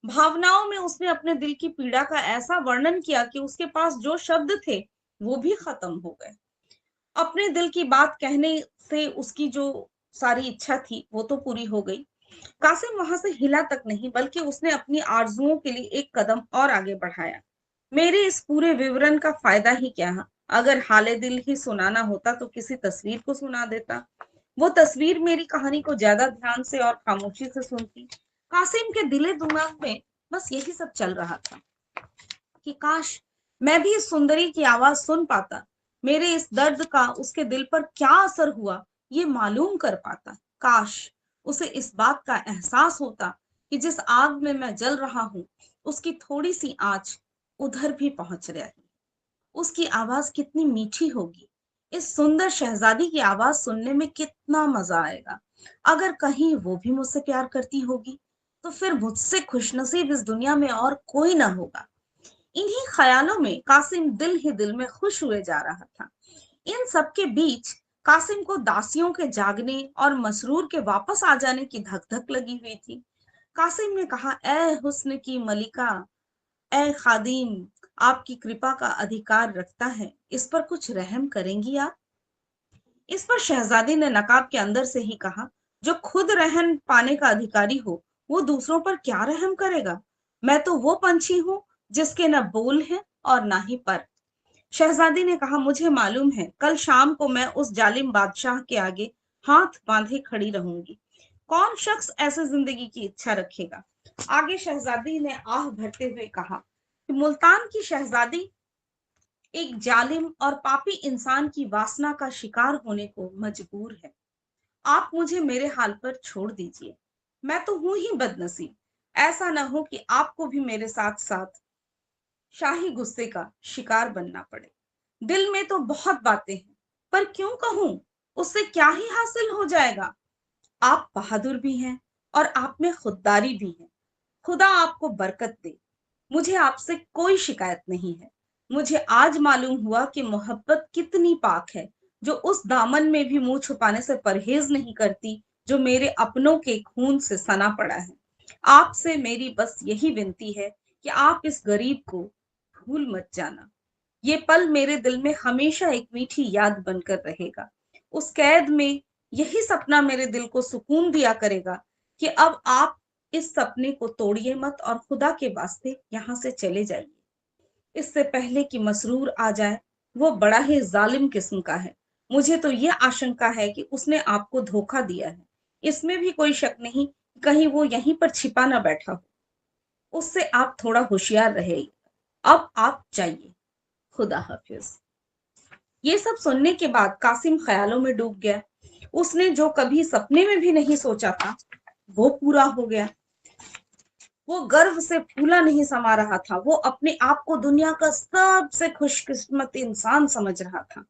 भावनाओं में उसने अपने दिल की पीड़ा का ऐसा वर्णन किया कि उसके पास जो शब्द थे वो भी खत्म हो गए। अपने दिल की बात कहने से उसकी जो सारी इच्छा थी वो तो पूरी हो गई। कासिम वहां से हिला तक नहीं, बल्कि उसने अपनी आरजुओं के लिए एक कदम और आगे बढ़ाया। मेरे इस पूरे विवरण का फायदा ही क्या? अगर हाले दिल ही सुनाना होता तो किसी तस्वीर को सुना देता। वो तस्वीर मेरी कहानी को ज्यादा ध्यान से और खामोशी से सुनती। कासिम के दिले दिमाग में बस यही सब चल रहा था कि काश मैं भी इस सुंदरी की आवाज सुन पाता, मेरे इस दर्द का उसके दिल पर क्या असर हुआ ये मालूम कर पाता। काश उसे इस बात का एहसास होता कि जिस आग में मैं जल रहा हूं उसकी थोड़ी सी आंच उधर भी पहुंच रही। उसकी आवाज कितनी मीठी होगी। इस सुंदर शहजादी की आवाज सुनने में कितना मजा आएगा। अगर कहीं वो भी मुझसे प्यार करती होगी तो फिर मुझसे खुशनसीब इस दुनिया में और कोई ना होगा। इन्हीं ख्यालों में कासिम दिल ही दिल में खुश हुए जा रहा था। इन सब के बीच कासिम को दासियों के जागने और मसरूर के वापस आ जाने की धक धक लगी हुई थी। कासिम ने कहा, ए हुस्न की मलिका, ए खादिम, आपकी कृपा का अधिकार रखता है, इस पर कुछ रहम करेंगी आप? इस पर शहजादी ने नकाब के अंदर से ही कहा, जो खुद रहम पाने का अधिकारी हो वो दूसरों पर क्या रहम करेगा? मैं तो वो पंछी हूं जिसके न बोल हैं और ना ही पर। शहजादी ने कहा, मुझे मालूम है कल शाम को मैं उस जालिम बादशाह के आगे हाथ बांधे खड़ी रहूंगी। कौन शख्स ऐसे जिंदगी की इच्छा रखेगा? आगे शहजादी ने आह भरते हुए कहा कि मुल्तान की शहजादी एक जालिम और पापी इंसान की वासना का शिकार होने को मजबूर है। आप मुझे मेरे हाल पर छोड़ दीजिए। मैं तो हूं ही बदनसीब। ऐसा ना हो कि आपको भी मेरे साथ साथ शाही गुस्से का शिकार बनना पड़े। दिल में तो बहुत बातें हैं, पर क्यों कहूं? उससे क्या ही हासिल हो जाएगा? आप बहादुर भी हैं और आप में खुददारी भी है। खुदा आपको बरकत दे। मुझे आपसे कोई शिकायत नहीं है। मुझे आज मालूम हुआ कि मोहब्बत कितनी पाक है, जो उस दामन में भी मुंह छुपाने से परहेज नहीं करती जो मेरे अपनों के खून से सना पड़ा है। आपसे मेरी बस यही विनती है कि आप इस गरीब को भूल मत जाना। ये पल मेरे दिल में हमेशा एक मीठी याद बनकर रहेगा। उस कैद में यही सपना मेरे दिल को सुकून दिया करेगा कि अब आप इस सपने को तोड़िए मत और खुदा के वास्ते यहाँ से चले जाइए। इससे पहले कि मसरूर आ जाए, वो बड़ा ही जालिम किस्म का है। मुझे तो ये आशंका है कि उसने आपको धोखा दिया है। इसमें भी कोई शक नहीं, कहीं वो यहीं पर छिपा ना बैठा हो। उससे आप थोड़ा होशियार रहे। अब आप जाइए। खुदा हाफिज। ये सब सुनने के बाद कासिम ख्यालों में डूब गया। उसने जो कभी सपने में भी नहीं सोचा था वो पूरा हो गया। वो गर्व से फूला नहीं समा रहा था। वो अपने आप को दुनिया का सबसे खुशकिस्मत इंसान समझ रहा था।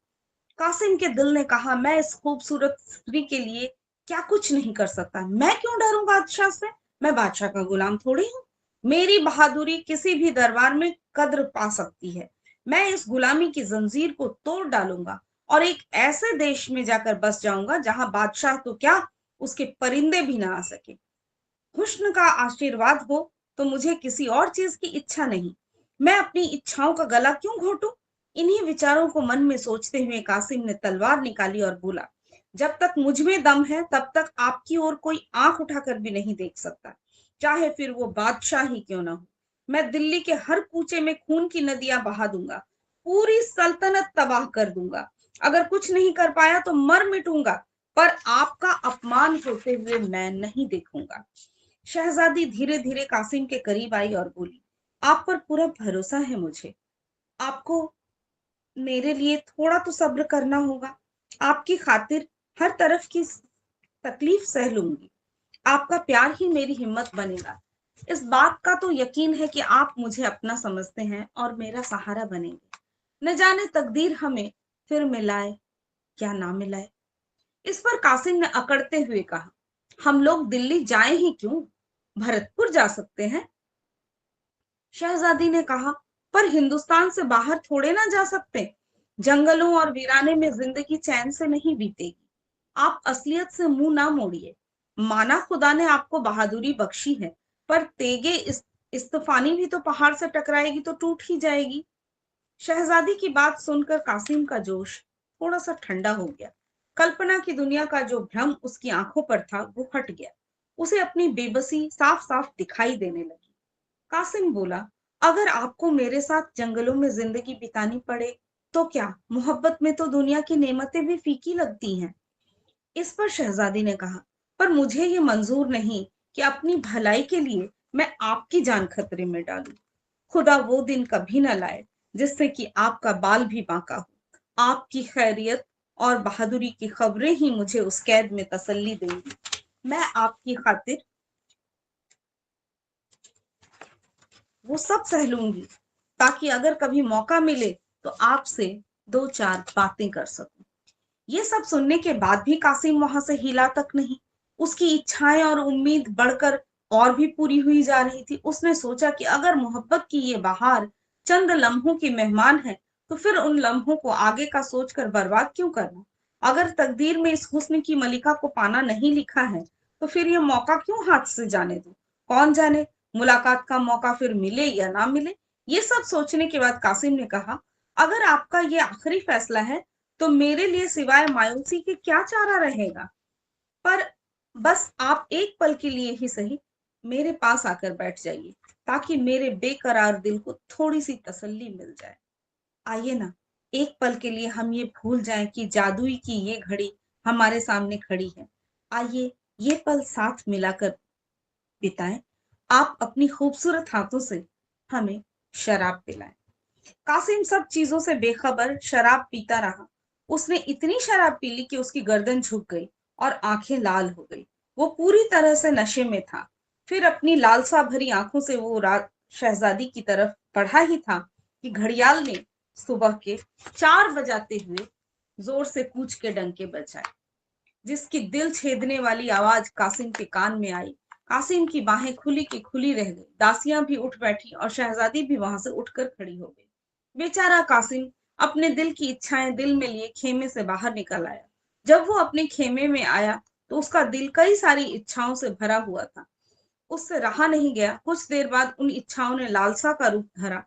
कासिम के दिल ने कहा, मैं इस खूबसूरत स्त्री के लिए क्या कुछ नहीं कर सकता। मैं क्यों डरूं बादशाह से? मैं बादशाह का गुलाम थोड़ी हूँ। मेरी बहादुरी किसी भी दरबार में कद्र पा सकती है। मैं इस गुलामी की जंजीर को तोड़ डालूंगा और एक ऐसे देश में जाकर बस जाऊंगा जहां बादशाह तो क्या, उसके परिंदे भी ना आ सके। हुस्न का आशीर्वाद हो तो मुझे किसी और चीज की इच्छा नहीं। मैं अपनी इच्छाओं का गला क्यों घोटूं? इन्हीं विचारों को मन में सोचते हुए कासिम ने तलवार निकाली और बोला, जब तक मुझ में दम है तब तक आपकी ओर कोई आंख उठाकर भी नहीं देख सकता, चाहे फिर वो बादशाह ही क्यों ना हो। मैं दिल्ली के हर कूचे में खून की नदियां बहा दूंगा, पूरी सल्तनत तबाह कर दूंगा। अगर कुछ नहीं कर पाया तो मर मिटूंगा, पर आपका अपमान होते हुए मैं नहीं देखूंगा। शहजादी धीरे धीरे कासिम के करीब आई और बोली, आप पर पूरा भरोसा है मुझे। आपको मेरे लिए थोड़ा तो सब्र करना होगा। आपकी खातिर हर तरफ की तकलीफ सह लूंगी। आपका प्यार ही मेरी हिम्मत बनेगा। इस बात का तो यकीन है कि आप मुझे अपना समझते हैं और मेरा सहारा बनेंगे। न जाने तकदीर हमें फिर मिलाए या ना मिलाए। इस पर कासिम ने अकड़ते हुए कहा, हम लोग दिल्ली जाएं ही क्यों, भरतपुर जा सकते हैं। शहजादी ने कहा, पर हिंदुस्तान से बाहर थोड़े ना जा सकते। जंगलों और वीराने में जिंदगी चैन से नहीं बीतेगी। आप असलियत से मुंह ना मोड़िए। माना खुदा ने आपको बहादुरी बख्शी है, पर तेगे इस्तफानी भी तो पहाड़ से टकराएगी तो टूट ही जाएगी। शहजादी की बात सुनकर कासिम का जोश थोड़ा सा ठंडा हो गया। कल्पना की दुनिया का जो भ्रम उसकी आंखों पर था वो हट गया। उसे अपनी बेबसी साफ साफ दिखाई देने लगी। कासिम बोला, अगर आपको मेरे साथ जंगलों में जिंदगी बितानी पड़े तो क्या मोहब्बत में तो दुनिया की नेमतें भी फीकी लगती हैं। इस पर शहजादी ने कहा, पर मुझे ये मंजूर नहीं कि अपनी भलाई के लिए मैं आपकी जान खतरे में डालूं। खुदा वो दिन कभी न लाए जिससे कि आपका बाल भी बांका हो। आपकी खैरियत और बहादुरी की खबरें ही मुझे उस कैद में तसल्ली देंगी। मैं आपकी खातिर वो सब सह लूंगी, ताकि अगर कभी मौका मिले तो आपसे दो चार बातें कर सकूं। ये सब सुनने के बाद भी कासिम वहां से हिला तक नहीं। उसकी इच्छाएं और उम्मीद बढ़कर और भी पूरी हुई जा रही थी। उसने सोचा कि अगर मोहब्बत की ये बहार चंद लम्हों की मेहमान है, तो फिर उन लम्हों को आगे का सोचकर बर्बाद क्यों करना। अगर तकदीर में इस हुस्न की मलिका को पाना नहीं लिखा है, तो फिर यह मौका क्यों हाथ से जाने दो। कौन जाने मुलाकात का मौका फिर मिले या ना मिले। ये सब सोचने के बाद कासिम ने कहा, अगर आपका ये आखिरी फैसला है तो मेरे लिए सिवाय मायूसी के क्या चारा रहेगा। पर बस आप एक पल के लिए ही सही मेरे पास आकर बैठ जाइए, ताकि मेरे बेकरार दिल को थोड़ी सी तसल्ली मिल जाए। आइए ना, एक पल के लिए हम ये भूल जाएं कि जादुई की ये घड़ी हमारे सामने खड़ी है। आइए ये पल साथ मिलाकर बिताएं। आप अपनी खूबसूरत हाथों से हमें शराब पिलाएं। कासिम सब चीजों से बेखबर शराब पीता रहा। उसने इतनी शराब पी ली कि उसकी गर्दन झुक गई और आंखें लाल हो गई। वो पूरी तरह से नशे में था। फिर अपनी लालसा भरी आंखों से वो रात शहजादी की तरफ बढ़ा ही था कि घड़ियाल ने सुबह के 4 बजाते हुए जोर से कूच के डंके बजाए, जिसकी दिल छेदने वाली आवाज कासिम के कान में आई। कासिम की बाहें खुली की खुली रह गई। दासियां भी उठ बैठी और शहजादी भी वहां से उठकर खड़ी हो गई। बेचारा कासिम अपने दिल की इच्छाएं दिल में लिए खेमे से बाहर निकल आया। जब वो अपने खेमे में आया तो उसका दिल कई सारी इच्छाओं से भरा हुआ था। उससे रहा नहीं गया। कुछ देर बाद उन इच्छाओं ने लालसा का रूप धरा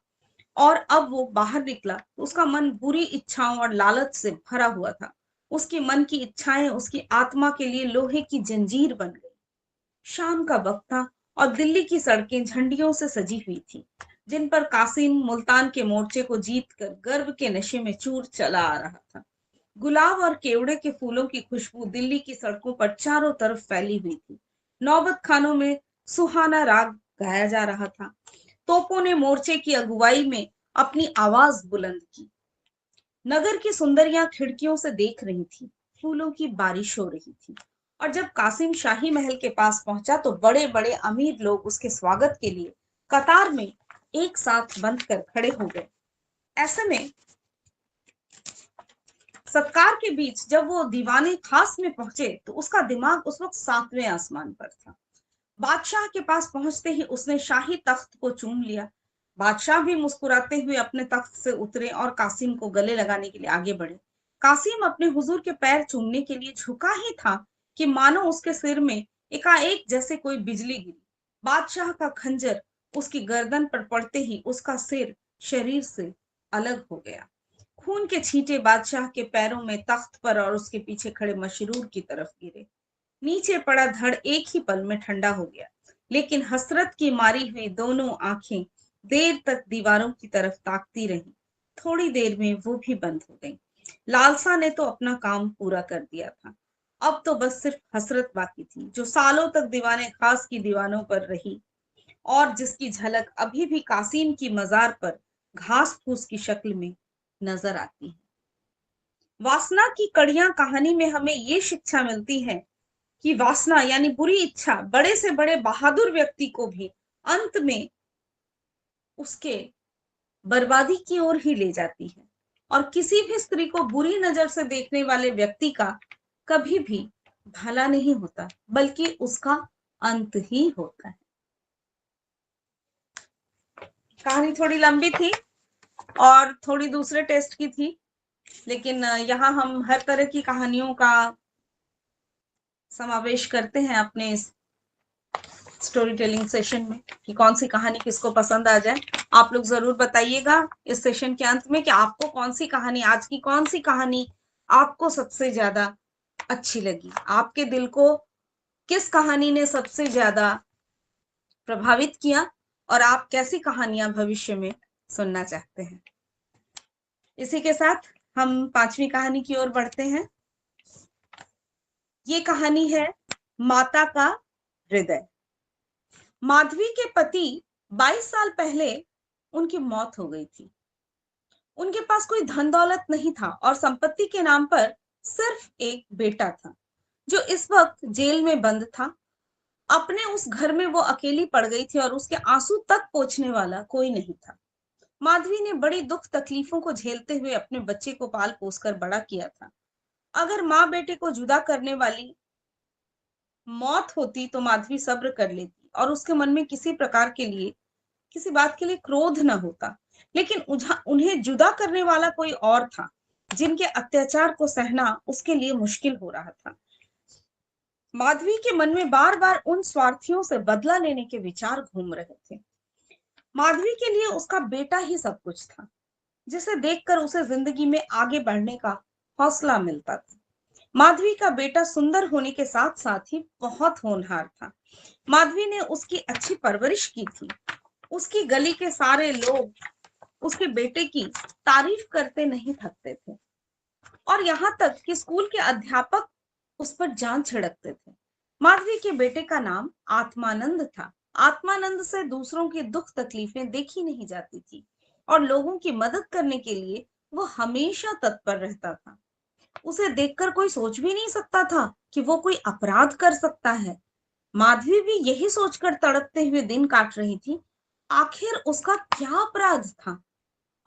और अब वो बाहर निकला तो उसका मन बुरी इच्छाओं और लालच से भरा हुआ था। उसके मन की इच्छाएं उसकी आत्मा के लिए लोहे की जंजीर बन गई। शाम का वक्त था और दिल्ली की सड़कें झंडियों से सजी हुई थी, जिन पर कासिम मुल्तान के मोर्चे को जीतकर गर्व के नशे में चूर चला आ रहा था। गुलाब और केवड़े के फूलों की खुशबू दिल्ली की सड़कों पर चारों तरफ फैली हुई थी। नौबत खानों में सुहाना राग गाया जा रहा था। तोपों ने मोर्चे की अगुवाई में अपनी आवाज बुलंद की। नगर की सुंदरियां खिड़कियों से देख रही थी। फूलों की बारिश हो रही थी। और जब कासिम शाही महल के पास पहुंचा तो बड़े बड़े अमीर लोग उसके स्वागत के लिए कतार में एक साथ बंध कर खड़े हो गए। ऐसे में सत्कार के बीच जब वो दीवाने खास में पहुंचे तो उसका दिमाग उस वक्त 7वें आसमान पर था। बादशाह के पास पहुंचते ही उसने शाही तख्त को चूम लिया। बादशाह भी मुस्कुराते हुए अपने तख्त से उतरे और कासिम को गले लगाने के लिए आगे बढ़े। कासिम अपने हुजूर के पैर चूमने के लिए झुका ही था कि मानो उसके सिर में एकाएक जैसे कोई बिजली गिरी। बादशाह का खंजर उसकी गर्दन पर पड़ते ही उसका सिर शरीर से अलग हो गया। खून के छींटे बादशाह के पैरों में, तख्त पर और उसके पीछे खड़े मशरूर की तरफ गिरे। नीचे पड़ा धड़ एक ही पल में ठंडा हो गया। लेकिन हसरत की मारी हुई दोनों आंखें देर तक दीवारों की तरफ ताकती रहीं। थोड़ी देर में वो भी बंद हो गई। लालसा ने तो अपना काम पूरा कर दिया था। अब तो बस सिर्फ हसरत बाकी थी, जो सालों तक दीवाने खास की दीवानों पर रही और जिसकी झलक अभी भी कासिम की मजार पर घास फूस की शक्ल में नजर आती है। वासना की कड़ियां कहानी में हमें ये शिक्षा मिलती है कि वासना यानी बुरी इच्छा बड़े से बड़े बहादुर व्यक्ति को भी अंत में उसके बर्बादी की ओर ही ले जाती है। और किसी भी स्त्री को बुरी नजर से देखने वाले व्यक्ति का कभी भी भला नहीं होता, बल्कि उसका अंत ही होता है। कहानी थोड़ी लंबी थी और थोड़ी दूसरे टेस्ट की थी। लेकिन यहाँ हम हर तरह की कहानियों का समावेश करते हैं अपने इस स्टोरी टेलिंग सेशन में कि कौन सी कहानी किसको पसंद आ जाए। आप लोग जरूर बताइएगा इस सेशन के अंत में कि आपको कौन सी कहानी, आज की कौन सी कहानी आपको सबसे ज्यादा अच्छी लगी, आपके दिल को किस कहानी ने सबसे ज्यादा प्रभावित किया और आप कैसी कहानियां भविष्य में सुनना चाहते हैं। इसी के साथ हम पांचवी कहानी की ओर बढ़ते हैं। ये कहानी है माता का हृदय। माधवी के पति 22 साल पहले उनकी मौत हो गई थी। उनके पास कोई धन दौलत नहीं था और संपत्ति के नाम पर सिर्फ एक बेटा था जो इस वक्त जेल में बंद था। अपने उस घर में वो अकेली पड़ गई थी और उसके आंसू तक पोंछने वाला कोई नहीं था। माधवी ने बड़ी दुख तकलीफों को झेलते हुए अपने बच्चे को पाल पोस कर बड़ा किया था। अगर माँ बेटे को जुदा करने वाली मौत होती तो माधवी सब्र कर लेती और उसके मन में किसी प्रकार के लिए, किसी बात के लिए क्रोध न होता। लेकिन उन्हें जुदा करने वाला कोई और था जिनके अत्याचार को सहना उसके लिए मुश्किल हो रहा था। माधवी के मन में बार बार उन स्वार्थियों से बदला लेने के विचार घूम रहे थे। माधवी के लिए उसका बेटा ही सब कुछ था, जिसे देखकर उसे जिंदगी में आगे बढ़ने का हौसला मिलता था। माधवी का बेटा सुंदर होने के साथ साथ ही बहुत होनहार था। माधवी ने उसकी अच्छी परवरिश की थी। उसकी गली के सारे लोग उसके बेटे की तारीफ करते नहीं थकते थे और यहाँ तक कि स्कूल के अध्यापक उस पर जान छिड़कते थे। माधवी के बेटे का नाम आत्मानंद था। आत्मानंद से दूसरों की दुख तकलीफें देखी नहीं जाती थी और लोगों की मदद करने के लिए वो हमेशा तत्पर रहता था। उसे देखकर कोई सोच भी नहीं सकता था कि वो कोई अपराध कर सकता है। माधवी भी यही सोचकर तड़पते हुए दिन काट रही थी, आखिर उसका क्या अपराध था।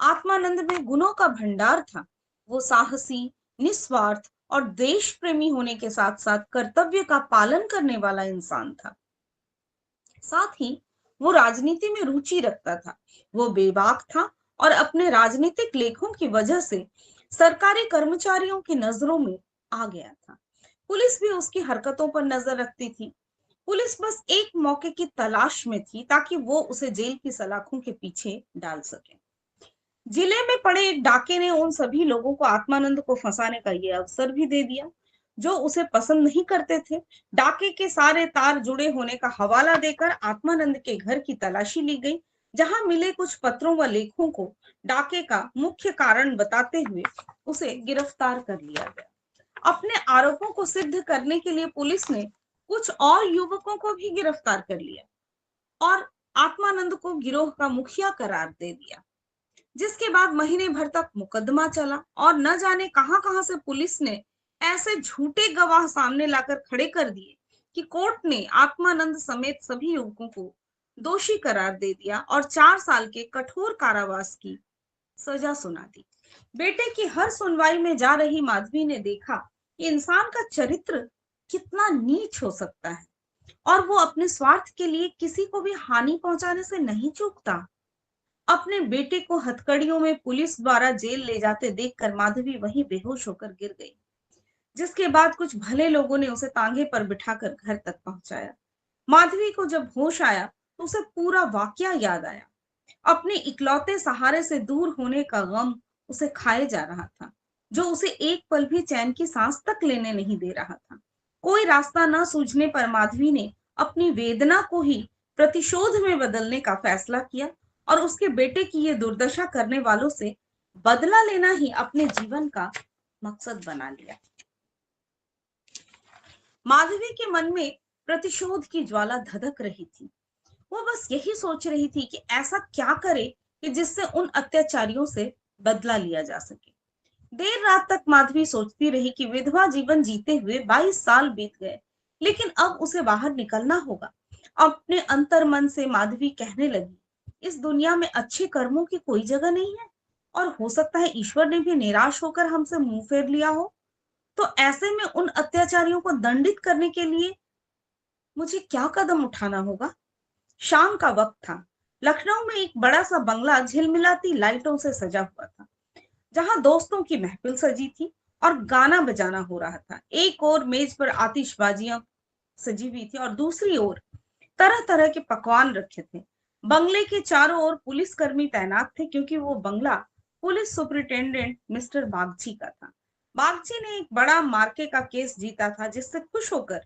आत्मानंद में गुणों का भंडार था। वो साहसी, निस्वार्थ और देश प्रेमी होने के साथ साथ कर्तव्य का पालन करने वाला इंसान था। साथ ही वो राजनीति में रुचि रखता था। वो बेबाक था और अपने राजनीतिक लेखों की वजह से सरकारी कर्मचारियों की नजरों में आ गया था। पुलिस भी उसकी हरकतों पर नजर रखती थी। पुलिस बस एक मौके की तलाश में थी ताकि वो उसे जेल की सलाखों के पीछे डाल सके। जिले में पड़े एक डाके ने उन सभी लोगों को आत्मानंद को फंसाने का ये अवसर भी दे दिया जो उसे पसंद नहीं करते थे। डाके के सारे तार जुड़े होने का हवाला देकर आत्मानंद के घर की तलाशी ली गई, जहां मिले कुछ पत्रों व लेखों को डाके का मुख्य कारण बताते हुए उसे गिरफ्तार कर लिया गया। अपने आरोपों को सिद्ध करने के लिए पुलिस ने कुछ और युवकों को भी गिरफ्तार कर लिया और आत्मानंद को गिरोह का मुखिया करार दे दिया, जिसके बाद महीने भर तक मुकदमा चला और न जाने कहां-कहां से पुलिस ने ऐसे झूठे गवाह सामने लाकर खड़े कर दिए कि कोर्ट ने आत्मानंद समेत सभी युवकों को दोषी करार दे दिया और 4 साल के कठोर कारावास की सजा सुना दी। बेटे की हर सुनवाई में जा रही माधवी ने देखा कि इंसान का चरित्र कितना नीच हो सकता है और वो अपने स्वार्थ के लिए किसी को भी हानि पहुंचाने से नहीं चूकता। अपने बेटे को हथकड़ियों में पुलिस द्वारा जेल ले जाते देखकर माधवी वहीं बेहोश होकर गिर गई, जिसके बाद कुछ भले लोगों ने उसे तांगे पर बिठाकर घर तक पहुंचाया। माधवी को जब होश आया तो उसे पूरा वाकया याद आया। अपने इकलौते सहारे से दूर होने का गम उसे खाए जा रहा था, जो उसे एक पल भी चैन की सांस तक लेने नहीं दे रहा था। कोई रास्ता न सूझने पर माधवी ने अपनी वेदना को ही प्रतिशोध में बदलने का फैसला किया और उसके बेटे की ये दुर्दशा करने वालों से बदला लेना ही अपने जीवन का मकसद बना लिया। माधवी के मन में प्रतिशोध की ज्वाला धधक रही थी। वो बस यही सोच रही थी कि ऐसा क्या करे कि जिससे उन अत्याचारियों से बदला लिया जा सके। देर रात तक माधवी सोचती रही कि विधवा जीवन जीते हुए 22 साल बीत गए, लेकिन अब उसे बाहर निकलना होगा। अपने अंतर मन से माधवी कहने लगी, इस दुनिया में अच्छे कर्मों की कोई जगह नहीं है और हो सकता है ईश्वर ने भी निराश होकर हमसे मुंह फेर लिया हो। तो ऐसे में उन अत्याचारियों को दंडित करने के लिए मुझे क्या कदम उठाना होगा। शाम का वक्त था। लखनऊ में एक बड़ा सा बंगला झिलमिलाती लाइटों से सजा हुआ था। जहां दोस्तों की महफिल सजी थी और गाना बजाना हो रहा था। एक और मेज पर आतिशबाजियां सजी हुई थी और दूसरी ओर तरह तरह के पकवान रखे थे। बंगले के चारों ओर पुलिसकर्मी तैनात थे, क्योंकि वो बंगला पुलिस सुपरिटेंडेंट मिस्टर बागची का था। बागची ने एक बड़ा मार्के का केस जीता था, जिससे खुश होकर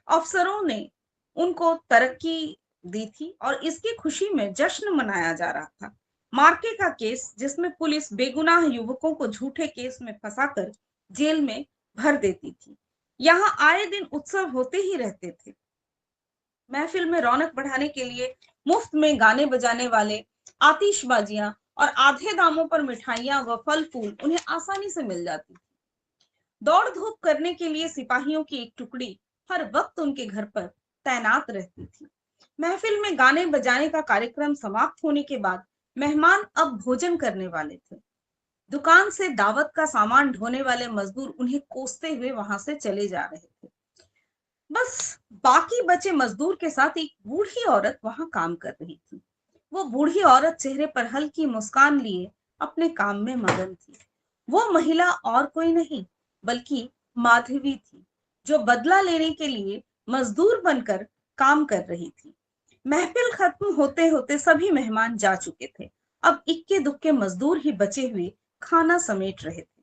अफसरों ने उनको तरक्की दी थी और इसकी खुशी में जश्न मनाया जा रहा था। मार्के का केस, जिसमें पुलिस बेगुनाह युवकों को झूठे केस में फंसाकर जेल में भर देती थी। यहाँ आए दिन उत्सव होते ही रहते थे। महफिल में रौनक बढ़ाने के लिए मुफ्त में गाने बजाने वाले, आतिशबाजियां और आधे दामों पर मिठाइयां व फल फूल उन्हें आसानी से मिल जाती। दौड़ धूप करने के लिए सिपाहियों की एक टुकड़ी हर वक्त उनके घर पर तैनात रहती थी। महफिल में गाने बजाने का कार्यक्रम समाप्त होने के बाद मेहमान अब भोजन करने वाले थे। दुकान से दावत का सामान ढोने वाले मजदूर उन्हें कोसते हुए वहां से चले जा रहे थे। बस बाकी बचे मजदूर के साथ एक बूढ़ी औरत वहां काम कर रही थी। वो बूढ़ी औरत चेहरे पर हल्की मुस्कान लिए अपने काम में मगन थी। वो महिला और कोई नहीं बल्कि माधवी थी, जो बदला लेने के लिए मजदूर बनकर काम कर रही थी। महफिल खत्म होते होते सभी मेहमान जा चुके थे। अब इक्के दुक्के मजदूर ही बचे हुए खाना समेट रहे थे।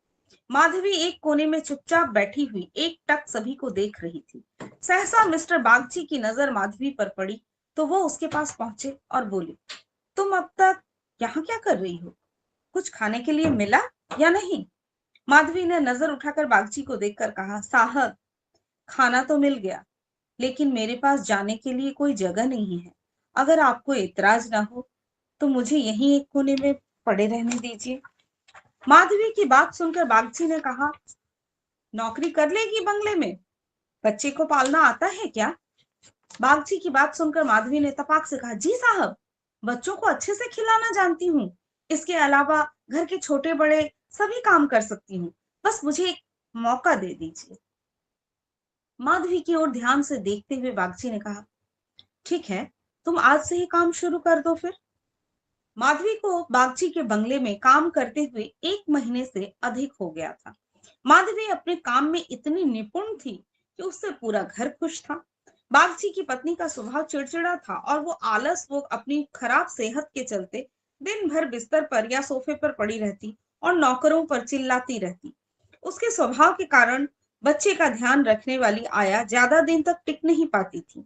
माधवी एक कोने में चुपचाप बैठी हुई एक टक सभी को देख रही थी। सहसा मिस्टर बागची की नजर माधवी पर पड़ी तो वो उसके पास पहुंचे और बोले, तुम अब तक यहाँ क्या कर रही हो? कुछ खाने के लिए मिला या नहीं? माधवी ने नजर उठाकर बागची को देखकर कहा, साहब, खाना तो मिल गया, लेकिन मेरे पास जाने के लिए कोई जगह नहीं है। अगर आपको इतराज ना हो तो मुझे यहीं एक कोने में पड़े रहने दीजिए। माधवी की बात सुनकर बागची ने कहा, नौकरी कर लेगी बंगले में? बच्चे को पालना आता है क्या? बागची की बात सुनकर माधवी ने तपाक से कहा, जी साहब, बच्चों को अच्छे से खिलाना जानती हूँ। इसके अलावा घर के छोटे बड़े सभी काम कर सकती हूँ। बस मुझे एक मौका दे दीजिए। माधवी की ओर ध्यान से देखते हुए बागची ने कहा, ठीक है, तुम आज से ही काम शुरू कर दो फिर। माधवी को बागची के बंगले में काम करते हुए 1 महीने से अधिक हो गया था। माधवी अपने काम में इतनी निपुण थी कि उससे पूरा घर खुश था। बागची की पत्नी का स्वभाव चिड़चिड़ा था और वो आलस, वो अपनी खराब सेहत के चलते दिन भर बिस्तर पर या सोफे पर पड़ी रहती और नौकरों पर चिल्लाती रहती। उसके स्वभाव के कारण बच्चे का ध्यान रखने वाली आया ज्यादा दिन तक टिक नहीं पाती थी।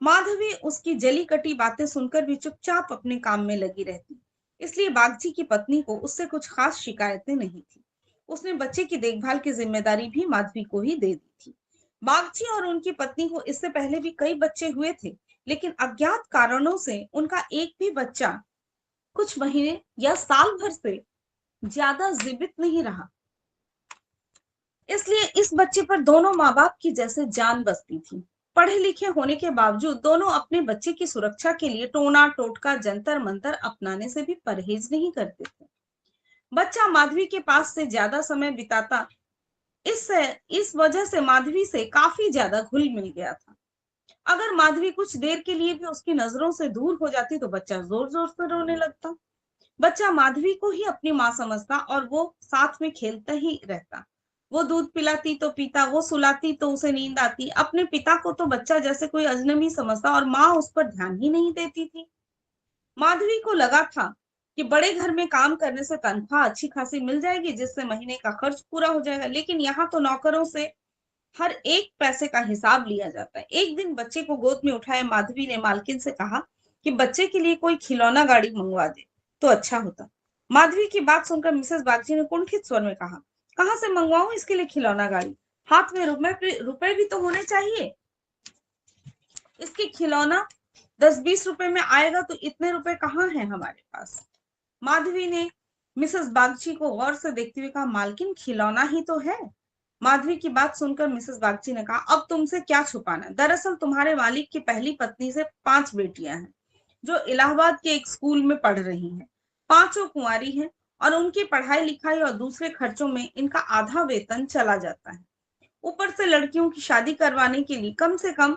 माधवी उसकी जली कटी बातें सुनकर भी चुपचाप अपने काम में लगी रहती, इसलिए बागची की पत्नी को उससे कुछ खास शिकायतें नहीं थी। उसने बच्चे की देखभाल की जिम्मेदारी भी माधवी को ही दे दी थी। बागची और उनकी पत्नी को इससे पहले भी कई बच्चे हुए थे, लेकिन अज्ञात कारणों से उनका एक भी बच्चा कुछ महीने या साल भर से ज्यादा जीवित नहीं रहा। इसलिए इस बच्चे पर दोनों माँ बाप की जैसे जान बसती थी। पढ़े लिखे होने के बावजूद दोनों अपने बच्चे की सुरक्षा के लिए टोना टोटका जंतर मंतर अपनाने से भी परहेज नहीं करते थे। बच्चा माधवी के पास से ज्यादा समय बिताता, इस वजह से माधवी से काफी ज्यादा घुल मिल गया था। अगर माधवी कुछ देर के लिए भी उसकी नजरों से दूर हो जाती तो बच्चा जोर जोर से रोने लगता। बच्चा माधवी को ही अपनी माँ समझता और वो साथ में खेलता ही रहता। वो दूध पिलाती तो पीता, वो सुलाती तो उसे नींद आती। अपने पिता को तो बच्चा जैसे कोई अजनबी समझता और माँ उस पर ध्यान ही नहीं देती थी। माधवी को लगा था कि बड़े घर में काम करने से तनख्वाह अच्छी खासी मिल जाएगी, जिससे महीने का खर्च पूरा हो जाएगा, लेकिन यहाँ तो नौकरों से हर एक पैसे का हिसाब लिया जाता है। एक दिन बच्चे को गोद में उठाए माधवी ने मालकिन से कहा कि बच्चे के लिए कोई खिलौना गाड़ी मंगवा दे तो अच्छा होता। माधवी की बात सुनकर मिसेस बागची ने कुंठित स्वर में कहा, कहाँ से मंगवाऊं इसके लिए खिलौना गाड़ी? हाथ में रुपए भी तो होने चाहिए। इसके खिलौना 10-20 रुपए में आएगा तो इतने रुपए कहाँ हैं हमारे पास? माधवी ने मिसेस बागची को गौर से देखते हुए कहा, मालकिन, खिलौना ही तो है। माधवी की बात सुनकर मिसेस बागची ने कहा, अब तुमसे क्या छुपाना? दरअसल तुम्हारे मालिक की पहली पत्नी से 5 बेटियां हैं, जो इलाहाबाद के एक स्कूल में पढ़ रही हैं। पांचों कुंवारी हैं और उनकी पढ़ाई लिखाई और दूसरे खर्चों में इनका आधा वेतन चला जाता है। ऊपर से लड़कियों की शादी करवाने के लिए कम से कम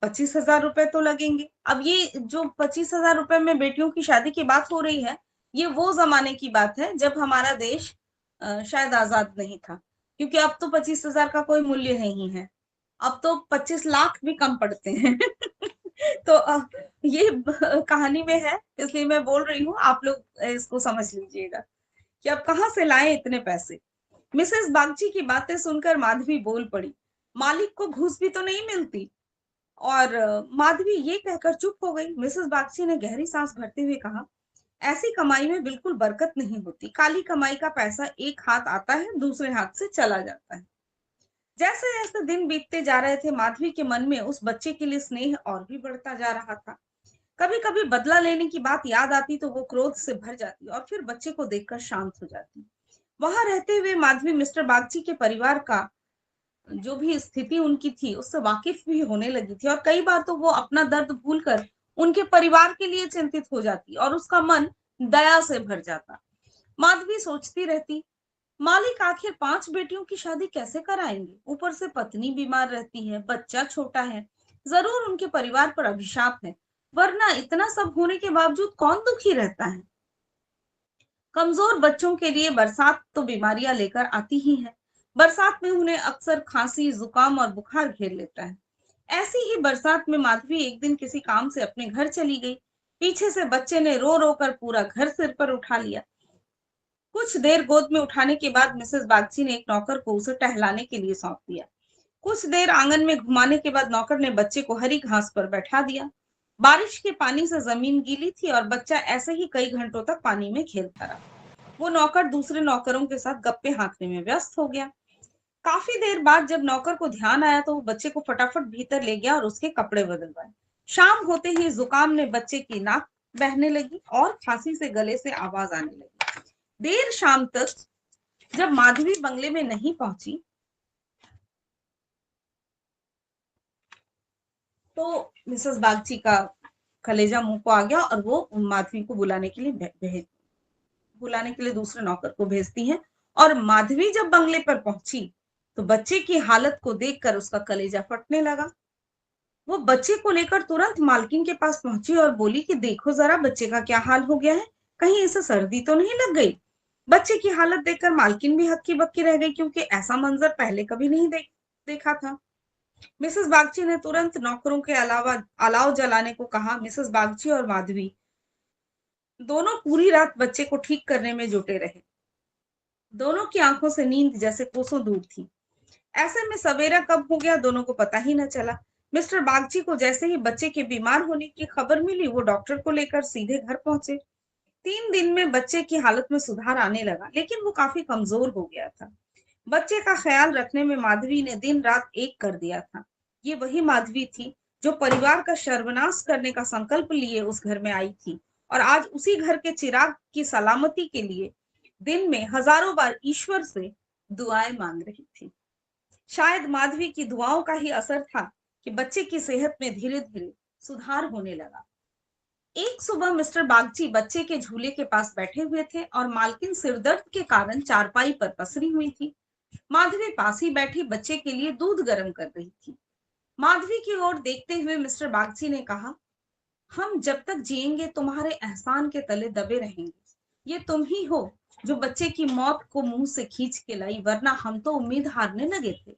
25,000 रुपए तो लगेंगे। अब ये जो 25,000 रुपए में बेटियों की शादी की बात हो रही है, ये वो जमाने की बात है जब हमारा देश शायद आजाद नहीं था, क्योंकि अब तो 25,000 का कोई मूल्य नहीं है, अब तो 25 लाख भी कम पड़ते हैं। तो ये कहानी में है, इसलिए मैं बोल रही हूँ, आप लोग इसको समझ लीजिएगा कि अब कहाँ से लाए इतने पैसे। मिसेस बागची की बातें सुनकर माधवी बोल पड़ी, मालिक को घूस भी तो नहीं मिलती। और माधवी ये कहकर चुप हो गई। मिसेस बागची ने गहरी सांस भरते हुए कहा, ऐसी कमाई में बिल्कुल बरकत नहीं होती। काली कमाई का पैसा एक हाथ आता है, दूसरे हाथ से चला जाता है। जैसे जैसे दिन बीतते जा रहे थे, माधवी के मन में उस बच्चे के लिए स्नेह और भी बढ़ता जा रहा था। कभी कभी बदला लेने की बात याद आती तो वो क्रोध से भर जाती और फिर बच्चे को देखकर शांत हो जाती। वहां रहते हुए माधवी मिस्टर बागची के परिवार का जो भी स्थिति उनकी थी उससे वाकिफ भी होने लगी थी, और कई बार तो वो अपना दर्द भूलकर उनके परिवार के लिए चिंतित हो जाती और उसका मन दया से भर जाता। माधवी सोचती रहती, मालिक आखिर 5 बेटियों की शादी कैसे कराएंगे? ऊपर से पत्नी बीमार रहती है, बच्चा छोटा है, जरूर उनके परिवार पर अभिशाप है, वरना इतना सब होने के बावजूद कौन दुखी रहता है? कमजोर बच्चों के लिए बरसात तो बीमारियां लेकर आती ही है। बरसात में उन्हें अक्सर खांसी, जुकाम और बुखार घेर लेता है। ऐसी ही बरसात में माधवी एक दिन किसी काम से अपने घर चली गई। पीछे से बच्चे ने रो रो कर पूरा घर सिर पर उठा लिया। कुछ देर गोद में उठाने के बाद मिसेस बागची ने एक नौकर को उसे टहलाने के लिए सौंप दिया। कुछ देर आंगन में घुमाने के बाद नौकर ने बच्चे को हरी घास पर बैठा दिया। बारिश के पानी से जमीन गीली थी और बच्चा ऐसे ही कई घंटों तक पानी में खेलता रहा। वो नौकर दूसरे नौकरों के साथ गप्पे हाँकने में व्यस्त हो गया। काफी देर बाद जब नौकर को ध्यान आया तो वो बच्चे को फटाफट भीतर ले गया और उसके कपड़े बदलवाए। शाम होते ही जुकाम ने बच्चे की नाक बहने लगी और खांसी से गले से आवाज आने लगी। देर शाम तक जब माधवी बंगले में नहीं पहुंची तो मिसेस बागची का कलेजा मुंह को आ गया और वो माधवी को बुलाने के लिए दूसरे नौकर को भेजती हैं। और माधवी जब बंगले पर पहुंची तो बच्चे की हालत को देखकर उसका कलेजा फटने लगा। वो बच्चे को लेकर तुरंत मालकिन के पास पहुंची और बोली कि देखो जरा बच्चे का क्या हाल हो गया है, कहीं इसे सर्दी तो नहीं लग गई। बच्चे की हालत देखकर मालकिन भी हक्की बक्की रह गई, क्योंकि ऐसा मंजर पहले कभी नहीं देखा था। मिसेस बागची ने तुरंत नौकरों के अलावा अलाव जलाने को कहा। मिसेस बागची और माधवी दोनों पूरी रात बच्चे को ठीक करने में जुटे रहे। दोनों की आंखों से नींद जैसे कोसों दूर थी। ऐसे में सवेरा कब हो गया दोनों को पता ही न चला। मिस्टर बागची को जैसे ही बच्चे के बीमार होने की खबर मिली, वो डॉक्टर को लेकर सीधे घर पहुंचे। 3 दिन में बच्चे की हालत में सुधार आने लगा, लेकिन वो काफी कमजोर हो गया था। बच्चे का ख्याल रखने में माधवी ने दिन रात एक कर दिया था। ये वही माधवी थी जो परिवार का सर्वनाश करने का संकल्प लिए उस घर में आई थी, और आज उसी घर के चिराग की सलामती के लिए दिन में हजारों बार ईश्वर से दुआएं मांग रही थी। शायद माधवी की दुआओं का ही असर था कि बच्चे की सेहत में धीरे धीरे सुधार होने लगा। एक सुबह मिस्टर बागची बच्चे के झूले के पास बैठे हुए थे और मालकिन सिरदर्द के कारण चारपाई पर पसरी हुई थी। माधवी पास ही बैठी बच्चे के लिए दूध गर्म कर रही थी। माधवी की ओर देखते हुए मिस्टर बागची ने कहा, हम जब तक जिएंगे तुम्हारे एहसान के तले दबे रहेंगे। ये तुम ही हो जो बच्चे की मौत को मुंह से खींच के लाई, वरना हम तो उम्मीद हारने लगे थे।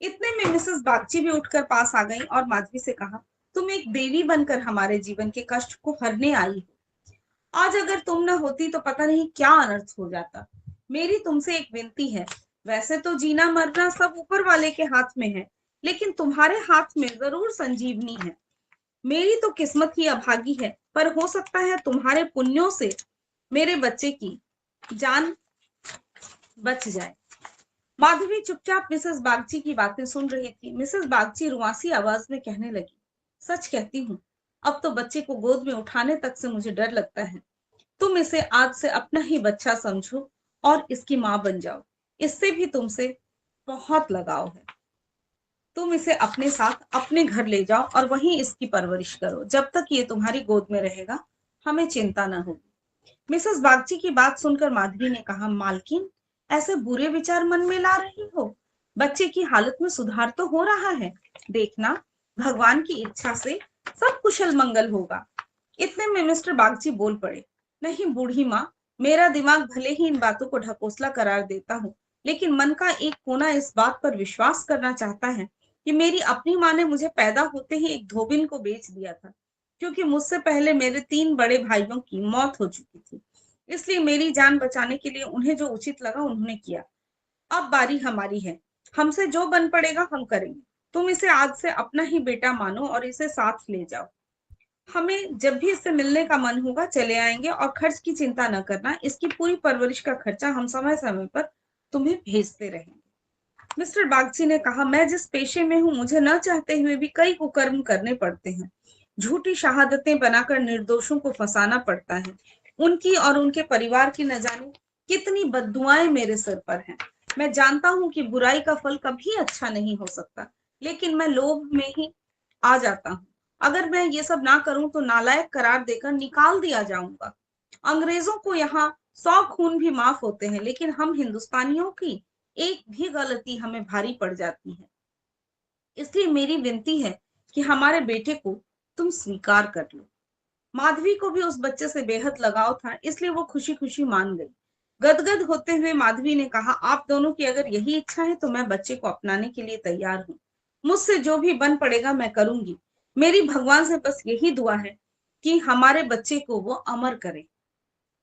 इतने में मिसेस बागची भी उठकर पास आ गई और माधवी से कहा, तुम एक देवी बनकर हमारे जीवन के कष्ट को हरने आई हो। आज अगर तुम न होती तो पता नहीं क्या अनर्थ हो जाता। मेरी तुमसे एक विनती है, वैसे तो जीना मरना सब ऊपर वाले के हाथ में है, लेकिन तुम्हारे हाथ में जरूर संजीवनी है। मेरी तो किस्मत ही अभागी है, पर हो सकता है तुम्हारे पुण्यों से मेरे बच्चे की जान बच जाए। माधवी चुपचाप मिसेस बागची की बातें सुन रही थी। मिसेस बागची रुआसी आवाज में कहने लगी, सच कहती हूँ, अब तो बच्चे को गोद में उठाने तक से मुझे डर लगता है। तुम इसे आज से अपना ही बच्चा समझो और इसकी माँ बन जाओ। इससे भी तुमसे बहुत लगाव है। तुम इसे अपने साथ अपने घर ले जाओ और वहीं इसकी परवरिश करो। जब तक ये तुम्हारी गोद में रहेगा हमें चिंता न होगी। मिसेस बागची की बात सुनकर माधवी ने कहा, मालकिन ऐसे बुरे विचार मन में ला रही हो? बच्चे की हालत में सुधार तो हो रहा है। देखना, भगवान की इच्छा से सब कुशल मंगल होगा। इतने में मिस्टर बागची बोल पड़े, नहीं बूढ़ी माँ, मेरा दिमाग भले ही इन बातों को ढकोसला करार देता हूँ, लेकिन मन का एक कोना इस बात पर विश्वास करना चाहता है कि मेरी अपनी माँ ने मुझे पैदा होते ही एक धोबिन को बेच दिया था, क्योंकि मुझसे पहले मेरे 3 बड़े भाइयों की मौत हो चुकी थी। इसलिए मेरी जान बचाने के लिए उन्हें जो उचित लगा उन्होंने किया। अब बारी हमारी है। हमसे जो बन पड़ेगा हम करेंगे। तुम इसे आज से अपना ही बेटा मानो और इसे साथ ले जाओ। हमें जब भी इससे मिलने का मन होगा चले आएंगे, और खर्च की चिंता न करना, इसकी पूरी परवरिश का खर्चा हम समय समय पर तुम्हें भेजते रहेंगे। मिस्टर बागची ने कहा, मैं जिस पेशे में हूं, मुझे न चाहते हुए भी कई कुकर्म करने पड़ते हैं। झूठी शहादतें बनाकर निर्दोषों को फंसाना पड़ता है। उनकी और उनके परिवार की न जाने कितनी बद्दुआएं मेरे सिर पर हैं। मैं जानता हूं कि बुराई का फल कभी अच्छा नहीं हो सकता, लेकिन मैं लोभ में ही आ जाता हूं। अगर मैं ये सब ना करूं तो नालायक करार देकर निकाल दिया जाऊंगा। अंग्रेजों को यहाँ 100 खून भी माफ होते हैं, लेकिन हम हिंदुस्तानियों की एक भी गलती हमें भारी पड़ जाती है। इसलिए मेरी विनती है कि हमारे बेटे को तुम स्वीकार कर लो। माधवी को भी उस बच्चे से बेहद लगाव था, इसलिए वो खुशी खुशी मान गई। गदगद होते हुए माधवी ने कहा, आप दोनों की अगर यही इच्छा है तो मैं बच्चे को अपनाने के लिए तैयार हूँ। मुझसे जो भी बन पड़ेगा मैं करूंगी। मेरी भगवान से बस यही दुआ है कि हमारे बच्चे को वो अमर करे।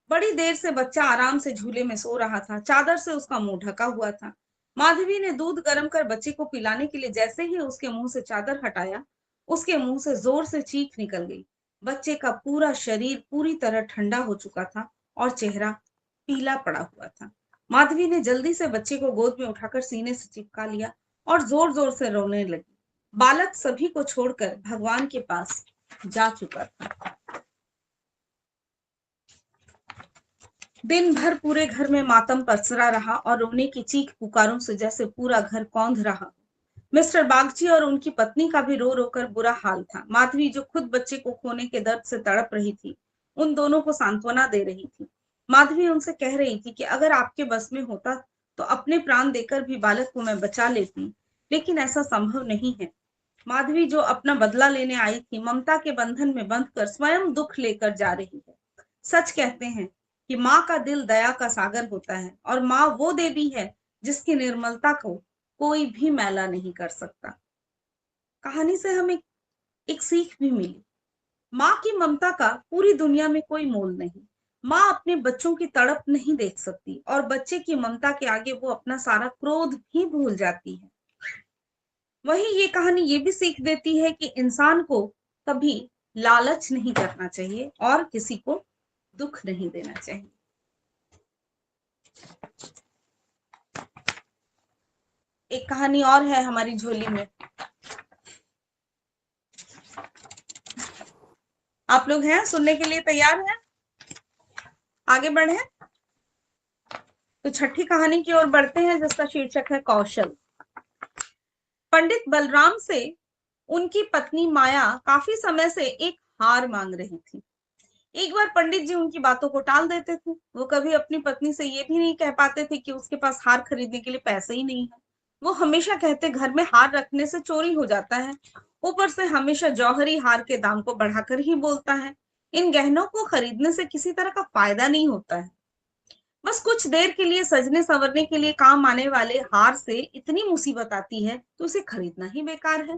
बड़ी देर से बच्चा आराम से झूले में सो रहा था। चादर से उसका मुंह ढका हुआ था। माधवी ने दूध गर्म कर बच्चे को पिलाने के लिए जैसे ही उसके मुंह से चादर हटाया, उसके मुंह से जोर से चीख निकल गई। बच्चे का पूरा शरीर पूरी तरह ठंडा हो चुका था और चेहरा पीला पड़ा हुआ था। माधवी ने जल्दी से बच्चे को गोद में उठाकर सीने से चिपका लिया और जोर जोर से रोने लगी। बालक सभी को छोड़कर भगवान के पास जा चुका था। दिन भर पूरे घर में मातम पसरा रहा और रोने की चीख पुकारों से जैसे पूरा घर कौंध रहा। मिस्टर बागची और उनकी पत्नी का भी रो रोकर बुरा हाल था। माधवी, जो खुद बच्चे को खोने के दर्द से तड़प रही थी, उन दोनों को सांत्वना दे रही थी। माधवी उनसे कह रही थी कि अगर आपके बस में होता तो अपने प्राण देकर भी बालक को मैं बचा लेती, लेकिन ऐसा संभव नहीं है। माधवी, जो अपना बदला लेने आई थी, ममता के बंधन में बंधकर स्वयं दुख लेकर जा रही है। सच कहते हैं कि माँ का दिल दया का सागर होता है, और माँ वो देवी है जिसकी निर्मलता को कोई भी मैला नहीं कर सकता। कहानी से हमें एक सीख भी मिली। माँ की ममता का पूरी दुनिया में कोई मोल नहीं। माँ अपने बच्चों की तड़प नहीं देख सकती, और बच्चे की ममता के आगे वो अपना सारा क्रोध भी भूल जाती है। वही ये कहानी ये भी सीख देती है कि इंसान को कभी लालच नहीं करना चाहिए और किसी को दुख नहीं देना चाहिए। एक कहानी और है हमारी झोली में। आप लोग हैं, सुनने के लिए तैयार हैं? आगे बढ़े तो छठी कहानी की ओर बढ़ते हैं, जिसका शीर्षक है कौशल। पंडित बलराम से उनकी पत्नी माया काफी समय से एक हार मांग रही थी। एक बार पंडित जी उनकी बातों को टाल देते थे। वो कभी अपनी पत्नी से ये भी नहीं कह पाते थे कि उसके पास हार खरीदने के लिए पैसे ही नहीं है। वो हमेशा कहते, घर में हार रखने से चोरी हो जाता है। ऊपर से हमेशा जौहरी हार के दाम को बढ़ाकर ही बोलता है। इन गहनों को खरीदने से किसी तरह का फायदा नहीं होता है। बस कुछ देर के लिए सजने संवरने के लिए काम आने वाले हार से इतनी मुसीबत आती है तो उसे खरीदना ही बेकार है।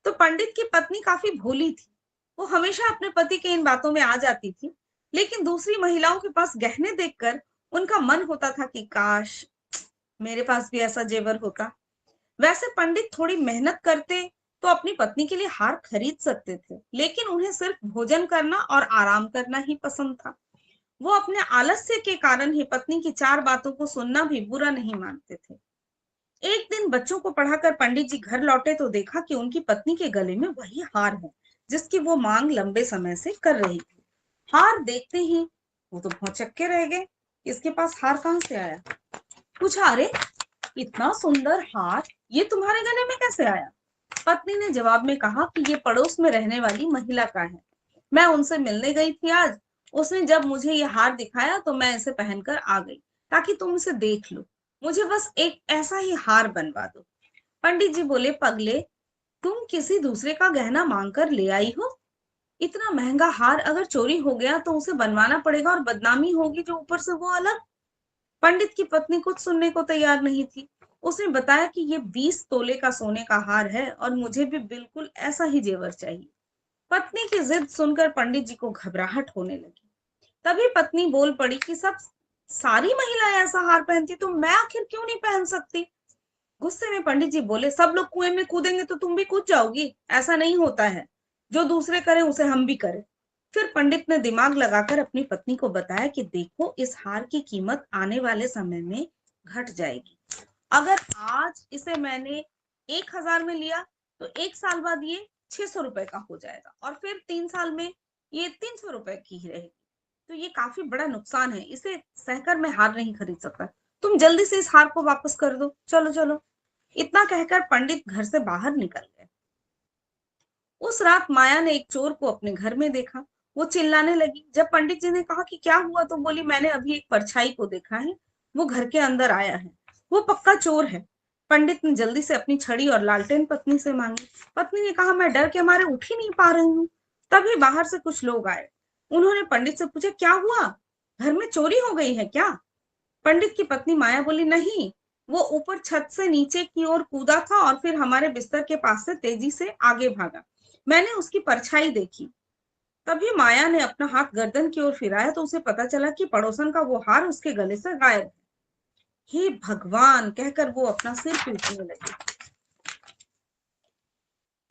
तो पंडित की पत्नी काफी भोली थी। वो हमेशा अपने पति के इन बातों में आ जाती थी, लेकिन दूसरी महिलाओं के पास गहने देखकर उनका मन होता था कि काश मेरे पास भी ऐसा जेवर होता। वैसे पंडित थोड़ी मेहनत करते तो अपनी पत्नी के लिए हार खरीद सकते थे, लेकिन उन्हें सिर्फ भोजन करना और आराम करना ही पसंद था। वो अपने आलस्य के कारण ही पत्नी की 4 बातों को सुनना भी बुरा नहीं मानते थे। एक दिन बच्चों को पढ़ाकर पंडित जी घर लौटे तो देखा कि उनकी पत्नी के गले में वही हार है जिसकी वो मांग लंबे समय से कर रही थी। हार देखते ही वो तो भौचक्के रह गए। इसके पास हार कहाँ से आया? पूछा, अरे इतना सुंदर हार ये तुम्हारे गले में कैसे आया? पत्नी ने जवाब में कहा कि ये पड़ोस में रहने वाली महिला का है। मैं उनसे मिलने गई थी आज। उसने जब मुझे ये हार दिखाया तो मैं इसे पहनकर आ गई ताकि तुम इसे देख लो। मुझे बस एक ऐसा ही हार बनवा दो। पंडित जी बोले, पगले, तुम किसी दूसरे का गहना मांग कर ले आई हो? इतना महंगा हार अगर चोरी हो गया तो उसे बनवाना पड़ेगा और बदनामी होगी जो ऊपर से वो अलग। पंडित की पत्नी कुछ सुनने को तैयार नहीं थी। उसने बताया कि ये 20 तोले का सोने का हार है और मुझे भी बिल्कुल ऐसा ही जेवर चाहिए। पत्नी की जिद सुनकर पंडित जी को घबराहट होने लगी। तभी पत्नी बोल पड़ी कि सब सारी महिलाएं ऐसा हार पहनती तो मैं आखिर क्यों नहीं पहन सकती। गुस्से में पंडित जी बोले, सब लोग कुएं में कूदेंगे तो तुम भी कूद जाओगी, ऐसा नहीं होता है। जो दूसरे करें उसे हम भी करें। फिर पंडित ने दिमाग लगाकर अपनी पत्नी को बताया कि देखो, इस हार की कीमत आने वाले समय में घट जाएगी। अगर आज इसे मैंने 1000 में लिया तो 1 साल बाद ये 600 रुपए का हो जाएगा और फिर 3 साल में ये 300 रुपए की ही रहेगी। तो ये काफी बड़ा नुकसान है, इसे सहकर मैं हार नहीं खरीद सकता। तुम जल्दी से इस हार को वापस कर दो, चलो चलो। इतना कहकर पंडित घर से बाहर निकल गए। उस रात माया ने एक चोर को अपने घर में देखा। वो चिल्लाने लगी। जब पंडित जी ने कहा कि क्या हुआ, तो बोली, मैंने अभी एक परछाई को देखा है, वो घर के अंदर आया है, वो पक्का चोर है। पंडित ने जल्दी से अपनी छड़ी और लालटेन पत्नी से मांगी। पत्नी ने कहा, मैं डर के मारे उठ ही नहीं पा रही हूँ। तभी बाहर से कुछ लोग आए। उन्होंने पंडित से पूछा, क्या हुआ, घर में चोरी हो गई है क्या? पंडित की पत्नी माया बोली, नहीं, वो ऊपर छत से नीचे की ओर कूदा था और फिर हमारे बिस्तर के पास से तेजी से आगे भागा। मैंने उसकी परछाई देखी। तभी माया ने अपना हाथ गर्दन की ओर फिराया तो उसे पता चला कि पड़ोसन का वो हार उसके गले से गायब है। हे भगवान, कहकर वो अपना सिर पीटने लगी।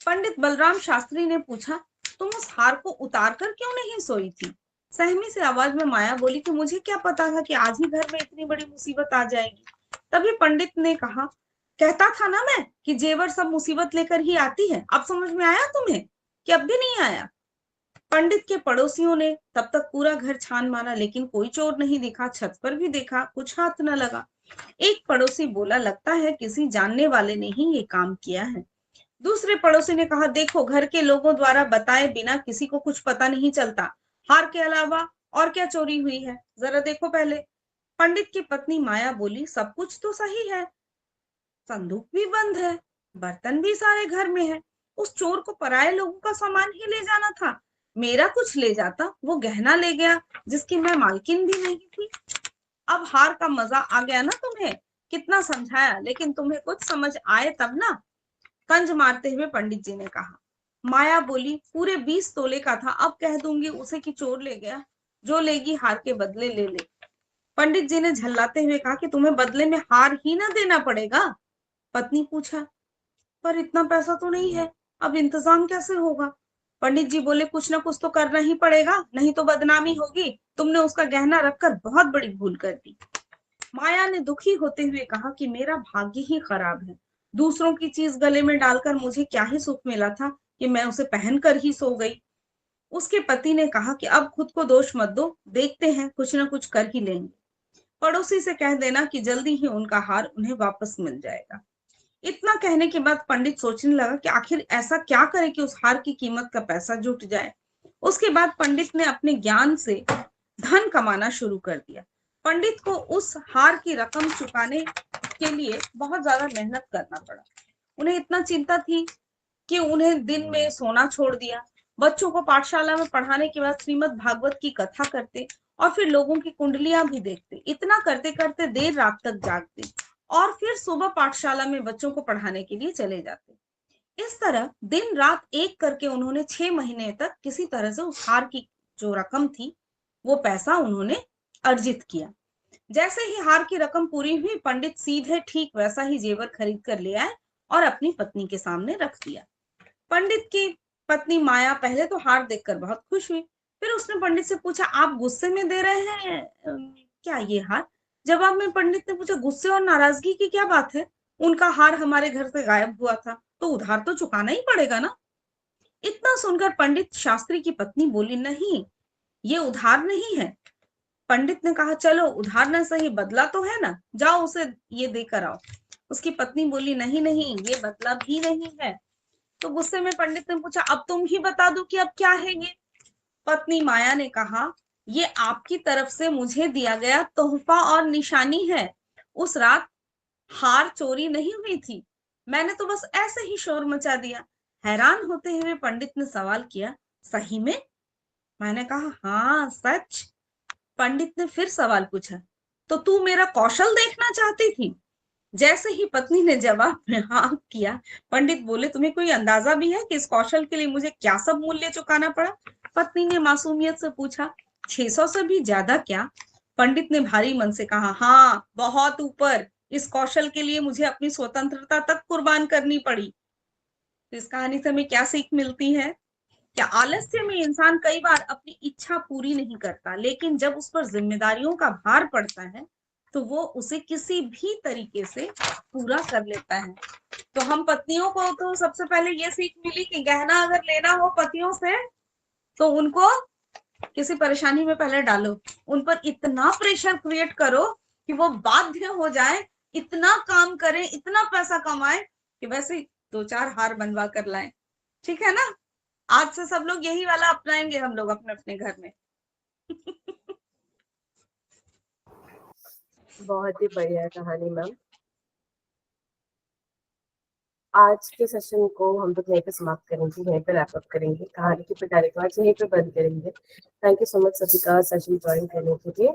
पंडित बलराम शास्त्री ने पूछा, तुम उस हार को उतार कर क्यों नहीं सोई थी? सहमी सी आवाज में माया बोली कि मुझे क्या पता था कि आज ही घर में इतनी बड़ी मुसीबत आ जाएगी। तभी पंडित ने कहा, कहता था ना मैं कि जेवर सब मुसीबत लेकर ही आती है। अब समझ में आया तुम्हें कि अब भी नहीं आया? पंडित के पड़ोसियों ने तब तक पूरा घर छान मारा, लेकिन कोई चोर नहीं दिखा। छत पर भी देखा, कुछ हाथ न लगा। एक पड़ोसी बोला, लगता है किसी जानने वाले ने ही ये काम किया है। दूसरे पड़ोसी ने कहा, देखो, घर के लोगों द्वारा बताए बिना किसी को कुछ पता नहीं चलता। हार के अलावा और क्या चोरी हुई है, जरा देखो पहले। पंडित की पत्नी माया बोली, सब कुछ तो सही है, संदूक भी बंद है, बर्तन भी सारे घर में है। उस चोर को पराये लोगों का सामान ही ले जाना था। मेरा कुछ ले जाता, वो गहना ले गया जिसकी मैं मालकिन भी नहीं थी। अब हार का मजा आ गया ना तुम्हें? कितना समझाया, लेकिन तुम्हें कुछ समझ आए तब ना। तंज मारते हुए पंडित जी ने कहा। माया बोली, पूरे 20 तोले का था, अब कह दूंगी उसे कि चोर ले गया, जो लेगी हार के बदले ले ले। पंडित जी ने झल्लाते हुए कहा कि तुम्हें बदले में हार ही ना देना पड़ेगा। पत्नी पूछा, पर इतना पैसा तो नहीं है, अब इंतजाम कैसे होगा? पंडित जी बोले, कुछ ना कुछ तो करना ही पड़ेगा, नहीं तो बदनामी होगी। तुमने उसका गहना रखकर बहुत बड़ी भूल कर दी। माया ने दुखी होते हुए कहा कि मेरा भाग्य ही खराब है। दूसरों की चीज गले में डालकर मुझे क्या ही सुख मिला था कि मैं उसे पहनकर ही सो गई। उसके पति ने कहा कि अब खुद को दोष मत दो, देखते हैं, कुछ ना कुछ कर ही लेंगे। पड़ोसी से कह देना कि जल्दी ही उनका हार उन्हें वापस मिल जाएगा। इतना कहने के बाद पंडित सोचने लगा कि आखिर ऐसा क्या करे कि उस हार की कीमत का पैसा जुट जाए। उसके बाद पंडित ने अपने ज्ञान से धन कमाना शुरू कर दिया। पंडित को उस हार की रकम चुकाने के लिए बहुत ज्यादा मेहनत करना पड़ा। उन्हें इतना चिंता थी कि उन्हें दिन में सोना छोड़ दिया। बच्चों को पाठशाला में पढ़ाने के बाद श्रीमद् भागवत की कथा करते और फिर लोगों की कुंडलियां भी देखते। इतना करते करते देर रात तक जागते और फिर सुबह पाठशाला में बच्चों को पढ़ाने के लिए चले जाते। इस तरह दिन रात एक करके उन्होंने 6 महीने तक किसी तरह से उस हार की जो रकम थी, वो पैसा उन्होंने अर्जित किया। जैसे ही हार की रकम पूरी हुई, पंडित सीधे ठीक वैसा ही जेवर खरीद कर ले आए और अपनी पत्नी के सामने रख दिया। पंडित की पत्नी माया पहले तो हार देखकर बहुत खुश हुई। फिर उसने पंडित से पूछा, आप गुस्से में दे रहे हैं क्या ये हार? जवाब में पंडित ने पूछा, गुस्से और नाराजगी की क्या बात है? उनका हार हमारे घर से गायब हुआ था, तो उधार तो चुकाना ही पड़ेगा ना। इतना सुनकर पंडित शास्त्री की पत्नी बोली, नहीं, ये उधार नहीं है। पंडित ने कहा, चलो उधार ना सही, बदला तो है ना, जाओ उसे ये देकर आओ। उसकी पत्नी बोली, नहीं नहीं, ये बदला भी नहीं है। तो गुस्से में पंडित ने पूछा, अब तुम ही बता दो कि अब क्या है ये? पत्नी माया ने कहा, ये आपकी तरफ से मुझे दिया गया तोहफा और निशानी है। उस रात हार चोरी नहीं हुई थी, मैंने तो बस ऐसे ही शोर मचा दिया। हैरान होते हुए पंडित ने सवाल किया, सही में? मैंने कहा हाँ सच। पंडित ने फिर सवाल पूछा, तो तू मेरा कौशल देखना चाहती थी? जैसे ही पत्नी ने जवाब में हाँ किया, पंडित बोले, तुम्हें कोई अंदाजा भी है कि इस कौशल के लिए मुझे क्या सब मूल्य चुकाना पड़ा? पत्नी ने मासूमियत से पूछा, 600 से भी ज्यादा क्या? पंडित ने भारी मन से कहा, हाँ बहुत ऊपर। इस कौशल के लिए मुझे अपनी स्वतंत्रता तक कुर्बान करनी पड़ी। तो इस कहानी से हमें क्या सीख मिलती है? क्या आलस्य में इंसान कई बार अपनी इच्छा पूरी नहीं करता, लेकिन जब उस पर जिम्मेदारियों का भार पड़ता है तो वो उसे किसी भी तरीके से पूरा कर लेता है। तो हम पत्नियों को तो सबसे पहले ये सीख मिली कि गहना अगर लेना हो पतियों से तो उनको किसी परेशानी में पहले डालो, उन पर इतना प्रेशर क्रिएट करो कि वो बाध्य हो जाए, इतना काम करें, इतना पैसा कमाए कि वैसे 2-4 हार बनवा कर लाए। ठीक है ना? आज से सब लोग यही वाला अपनाएंगे हम लोग अपने अपने घर में। बहुत ही बढ़िया कहानी मैम। आज के सेशन को हम लोग यहीं पे समाप्त करेंगे, यहीं पे रैप अप करेंगे, कहानी की पिटारी को आज यहीं पे बंद करेंगे। थैंक यू सो मच सभी का सेशन ज्वाइन करने के लिए।